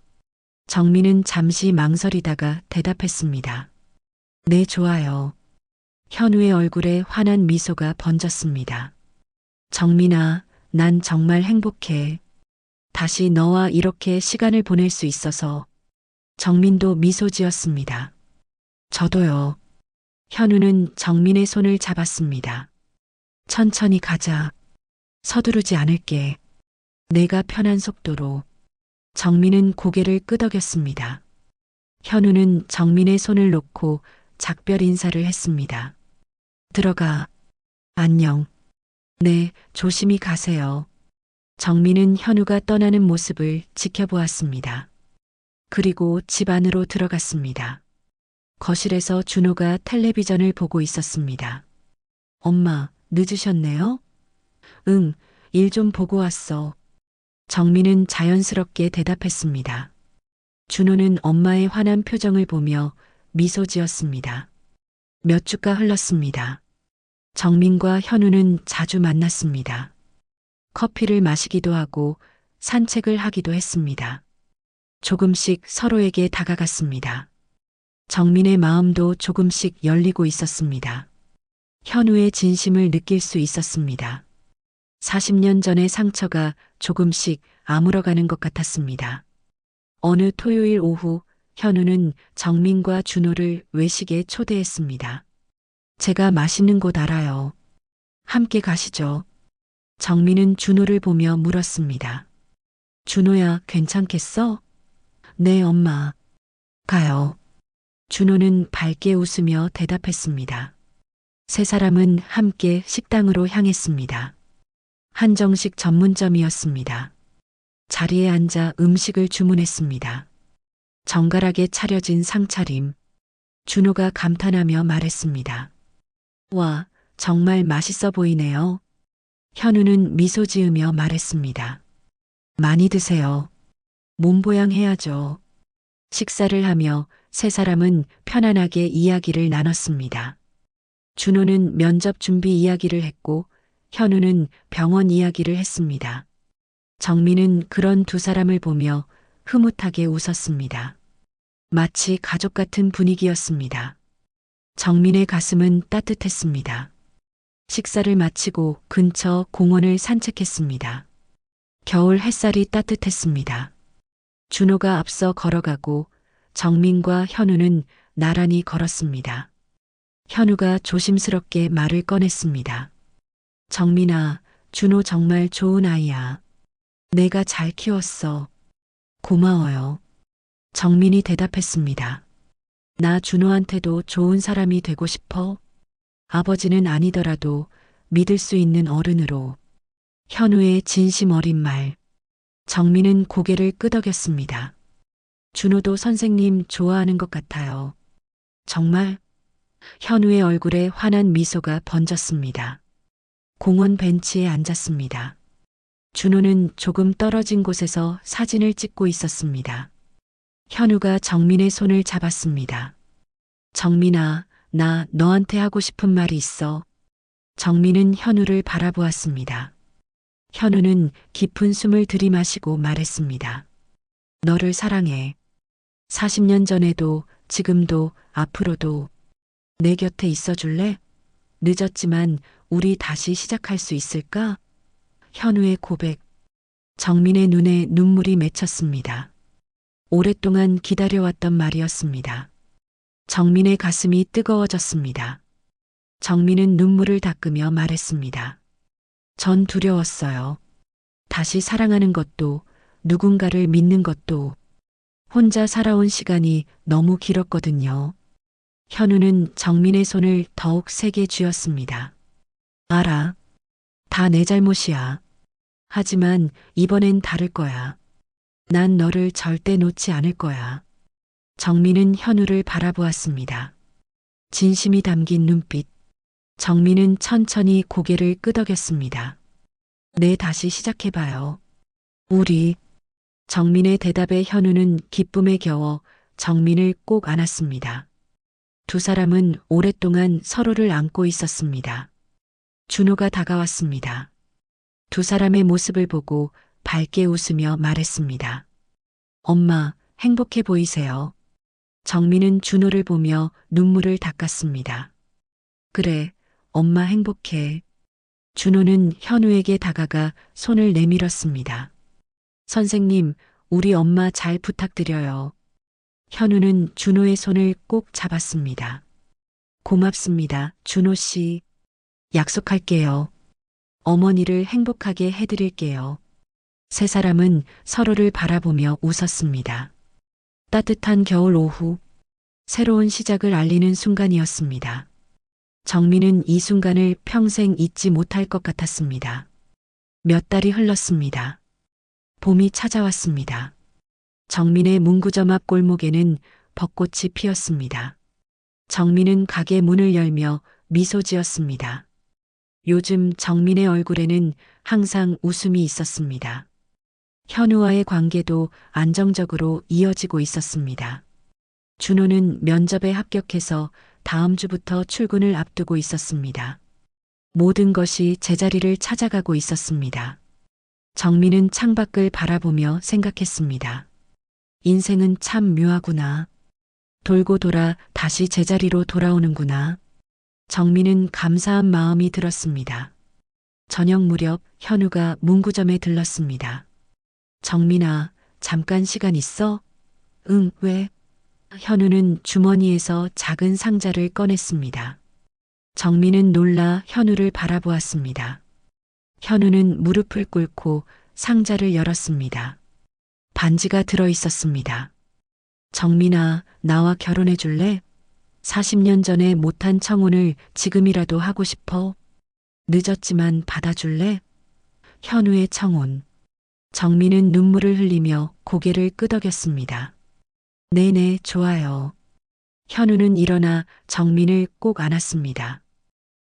정민은 잠시 망설이다가 대답했습니다. 네, 좋아요. 현우의 얼굴에 환한 미소가 번졌습니다. 정민아, 난 정말 행복해. 다시 너와 이렇게 시간을 보낼 수 있어서. 정민도 미소 지었습니다. 저도요. 현우는 정민의 손을 잡았습니다. 천천히 가자. 서두르지 않을게. 내가 편한 속도로. 정민은 고개를 끄덕였습니다. 현우는 정민의 손을 놓고 작별 인사를 했습니다. 들어가. 안녕. 네, 조심히 가세요. 정민은 현우가 떠나는 모습을 지켜보았습니다. 그리고 집 안으로 들어갔습니다. 거실에서 준호가 텔레비전을 보고 있었습니다. 엄마, 늦으셨네요? 응, 일 좀 보고 왔어. 정민은 자연스럽게 대답했습니다. 준호는 엄마의 환한 표정을 보며 미소 지었습니다. 몇 주가 흘렀습니다. 정민과 현우는 자주 만났습니다. 커피를 마시기도 하고 산책을 하기도 했습니다. 조금씩 서로에게 다가갔습니다. 정민의 마음도 조금씩 열리고 있었습니다. 현우의 진심을 느낄 수 있었습니다. 40년 전의 상처가 조금씩 아물어가는 것 같았습니다. 어느 토요일 오후 현우는 정민과 준호를 외식에 초대했습니다. 제가 맛있는 곳 알아요. 함께 가시죠. 정민은 준호를 보며 물었습니다. 준호야, 괜찮겠어? 네, 엄마. 가요. 준호는 밝게 웃으며 대답했습니다. 세 사람은 함께 식당으로 향했습니다. 한정식 전문점이었습니다. 자리에 앉아 음식을 주문했습니다. 정갈하게 차려진 상차림. 준호가 감탄하며 말했습니다. 와, 정말 맛있어 보이네요. 현우는 미소 지으며 말했습니다. 많이 드세요. 몸보양 해야죠. 식사를 하며 세 사람은 편안하게 이야기를 나눴습니다. 준호는 면접 준비 이야기를 했고 현우는 병원 이야기를 했습니다. 정민은 그런 두 사람을 보며 흐뭇하게 웃었습니다. 마치 가족 같은 분위기였습니다. 정민의 가슴은 따뜻했습니다. 식사를 마치고 근처 공원을 산책했습니다. 겨울 햇살이 따뜻했습니다. 준호가 앞서 걸어가고 정민과 현우는 나란히 걸었습니다. 현우가 조심스럽게 말을 꺼냈습니다. 정민아, 준호 정말 좋은 아이야. 내가 잘 키웠어. 고마워요. 정민이 대답했습니다. 나 준호한테도 좋은 사람이 되고 싶어. 아버지는 아니더라도 믿을 수 있는 어른으로. 현우의 진심 어린 말. 정민은 고개를 끄덕였습니다. 준호도 선생님 좋아하는 것 같아요. 정말? 현우의 얼굴에 환한 미소가 번졌습니다. 공원 벤치에 앉았습니다. 준호는 조금 떨어진 곳에서 사진을 찍고 있었습니다. 현우가 정민의 손을 잡았습니다. 정민아, 나 너한테 하고 싶은 말이 있어. 정민은 현우를 바라보았습니다. 현우는 깊은 숨을 들이마시고 말했습니다. 너를 사랑해. 40년 전에도 지금도 앞으로도 내 곁에 있어 줄래? 늦었지만 우리 다시 시작할 수 있을까? 현우의 고백. 정민의 눈에 눈물이 맺혔습니다. 오랫동안 기다려왔던 말이었습니다. 정민의 가슴이 뜨거워졌습니다. 정민은 눈물을 닦으며 말했습니다. 전 두려웠어요. 다시 사랑하는 것도, 누군가를 믿는 것도, 혼자 살아온 시간이 너무 길었거든요. 현우는 정민의 손을 더욱 세게 쥐었습니다. 알아. 다 내 잘못이야. 하지만 이번엔 다를 거야. 난 너를 절대 놓지 않을 거야. 정민은 현우를 바라보았습니다. 진심이 담긴 눈빛. 정민은 천천히 고개를 끄덕였습니다. 네, 다시 시작해봐요. 우리. 정민의 대답에 현우는 기쁨에 겨워 정민을 꼭 안았습니다. 두 사람은 오랫동안 서로를 안고 있었습니다. 준호가 다가왔습니다. 두 사람의 모습을 보고 밝게 웃으며 말했습니다. 엄마, 행복해 보이세요. 정민은 준호를 보며 눈물을 닦았습니다. 그래, 엄마 행복해. 준호는 현우에게 다가가 손을 내밀었습니다. 선생님, 우리 엄마 잘 부탁드려요. 현우는 준호의 손을 꼭 잡았습니다. 고맙습니다, 준호 씨. 약속할게요. 어머니를 행복하게 해드릴게요. 세 사람은 서로를 바라보며 웃었습니다. 따뜻한 겨울 오후, 새로운 시작을 알리는 순간이었습니다. 정민은 이 순간을 평생 잊지 못할 것 같았습니다. 몇 달이 흘렀습니다. 봄이 찾아왔습니다. 정민의 문구점 앞 골목에는 벚꽃이 피었습니다. 정민은 가게 문을 열며 미소 지었습니다. 요즘 정민의 얼굴에는 항상 웃음이 있었습니다. 현우와의 관계도 안정적으로 이어지고 있었습니다. 준호는 면접에 합격해서 다음 주부터 출근을 앞두고 있었습니다. 모든 것이 제자리를 찾아가고 있었습니다. 정민은 창밖을 바라보며 생각했습니다. 인생은 참 묘하구나. 돌고 돌아 다시 제자리로 돌아오는구나. 정민은 감사한 마음이 들었습니다. 저녁 무렵 현우가 문구점에 들렀습니다. 정민아, 잠깐 시간 있어? 응, 왜? 현우는 주머니에서 작은 상자를 꺼냈습니다. 정민은 놀라 현우를 바라보았습니다. 현우는 무릎을 꿇고 상자를 열었습니다. 반지가 들어 있었습니다. 정민아, 나와 결혼해 줄래? 40년 전에 못한 청혼을 지금이라도 하고 싶어. 늦었지만 받아줄래? 현우의 청혼. 정민은 눈물을 흘리며 고개를 끄덕였습니다. 네네, 좋아요. 현우는 일어나 정민을 꼭 안았습니다.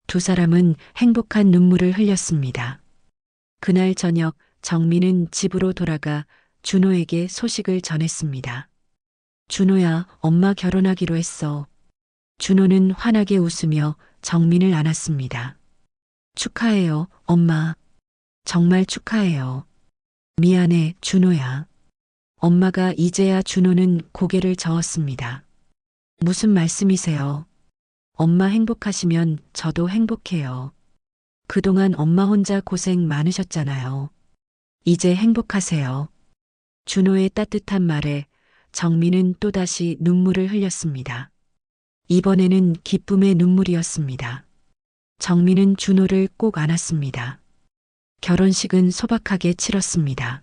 두 사람은 행복한 눈물을 흘렸습니다. 그날 저녁 정민은 집으로 돌아가 준호에게 소식을 전했습니다. 준호야, 엄마 결혼하기로 했어. 준호는 환하게 웃으며 정민을 안았습니다. 축하해요, 엄마. 정말 축하해요. 미안해, 준호야. 엄마가 이제야 준호는 고개를 저었습니다. 무슨 말씀이세요? 엄마 행복하시면 저도 행복해요. 그동안 엄마 혼자 고생 많으셨잖아요. 이제 행복하세요. 준호의 따뜻한 말에 정민은 또다시 눈물을 흘렸습니다. 이번에는 기쁨의 눈물이었습니다. 정민은 준호를 꼭 안았습니다. 결혼식은 소박하게 치렀습니다.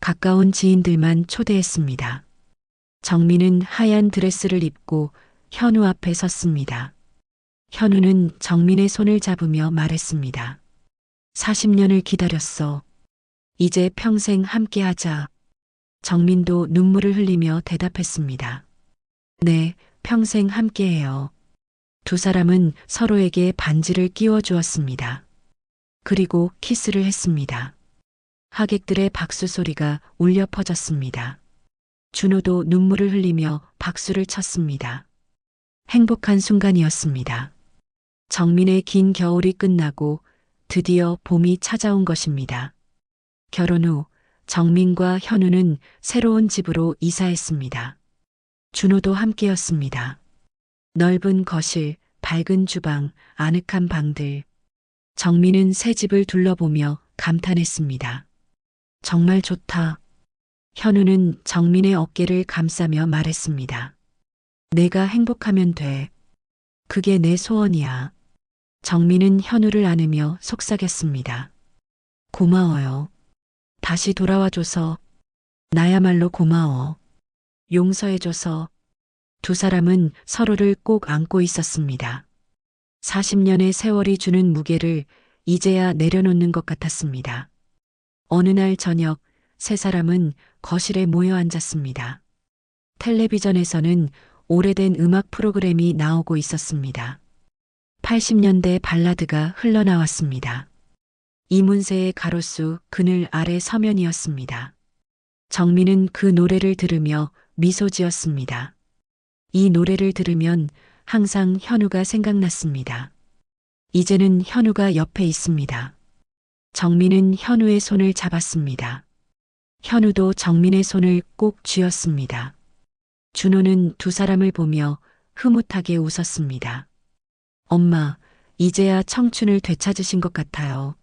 가까운 지인들만 초대했습니다. 정민은 하얀 드레스를 입고 현우 앞에 섰습니다. 현우는 정민의 손을 잡으며 말했습니다. 40년을 기다렸어. 이제 평생 함께하자. 정민도 눈물을 흘리며 대답했습니다. 네, 평생 함께해요. 두 사람은 서로에게 반지를 끼워 주었습니다. 그리고 키스를 했습니다. 하객들의 박수 소리가 울려 퍼졌습니다. 준호도 눈물을 흘리며 박수를 쳤습니다. 행복한 순간이었습니다. 정민의 긴 겨울이 끝나고 드디어 봄이 찾아온 것입니다. 결혼 후 정민과 현우는 새로운 집으로 이사했습니다. 준호도 함께였습니다. 넓은 거실, 밝은 주방, 아늑한 방들. 정민은 새 집을 둘러보며 감탄했습니다. 정말 좋다. 현우는 정민의 어깨를 감싸며 말했습니다. 내가 행복하면 돼. 그게 내 소원이야. 정민은 현우를 안으며 속삭였습니다. 고마워요. 다시 돌아와줘서. 나야말로 고마워. 용서해줘서. 두 사람은 서로를 꼭 안고 있었습니다. 40년의 세월이 주는 무게를 이제야 내려놓는 것 같았습니다. 어느 날 저녁 세 사람은 거실에 모여 앉았습니다. 텔레비전에서는 오래된 음악 프로그램이 나오고 있었습니다. 80년대 발라드가 흘러나왔습니다. 이문세의 가로수 그늘 아래 서면이었습니다. 정민은 그 노래를 들으며 미소 지었습니다. 이 노래를 들으면 항상 현우가 생각났습니다. 이제는 현우가 옆에 있습니다. 정민은 현우의 손을 잡았습니다. 현우도 정민의 손을 꼭 쥐었습니다. 준호는 두 사람을 보며 흐뭇하게 웃었습니다. 엄마, 이제야 청춘을 되찾으신 것 같아요.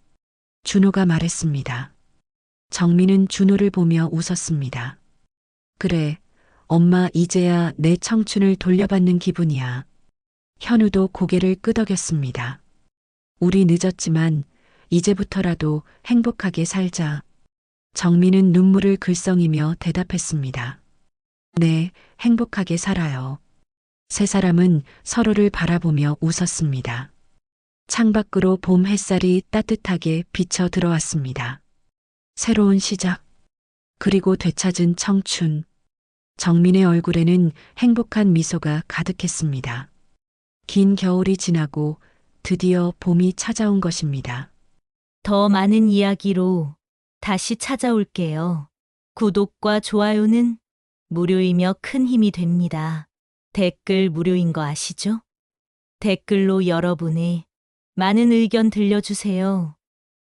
준호가 말했습니다. 정민은 준호를 보며 웃었습니다. 그래, 엄마 이제야 내 청춘을 돌려받는 기분이야. 현우도 고개를 끄덕였습니다. 우리 늦었지만 이제부터라도 행복하게 살자. 정민은 눈물을 글썽이며 대답했습니다. 네, 행복하게 살아요. 세 사람은 서로를 바라보며 웃었습니다. 창밖으로 봄 햇살이 따뜻하게 비쳐 들어왔습니다. 새로운 시작, 그리고 되찾은 청춘. 정민의 얼굴에는 행복한 미소가 가득했습니다. 긴 겨울이 지나고 드디어 봄이 찾아온 것입니다. 더 많은 이야기로 다시 찾아올게요. 구독과 좋아요는 무료이며 큰 힘이 됩니다. 댓글 무료인 거 아시죠? 댓글로 여러분의 많은 의견 들려주세요.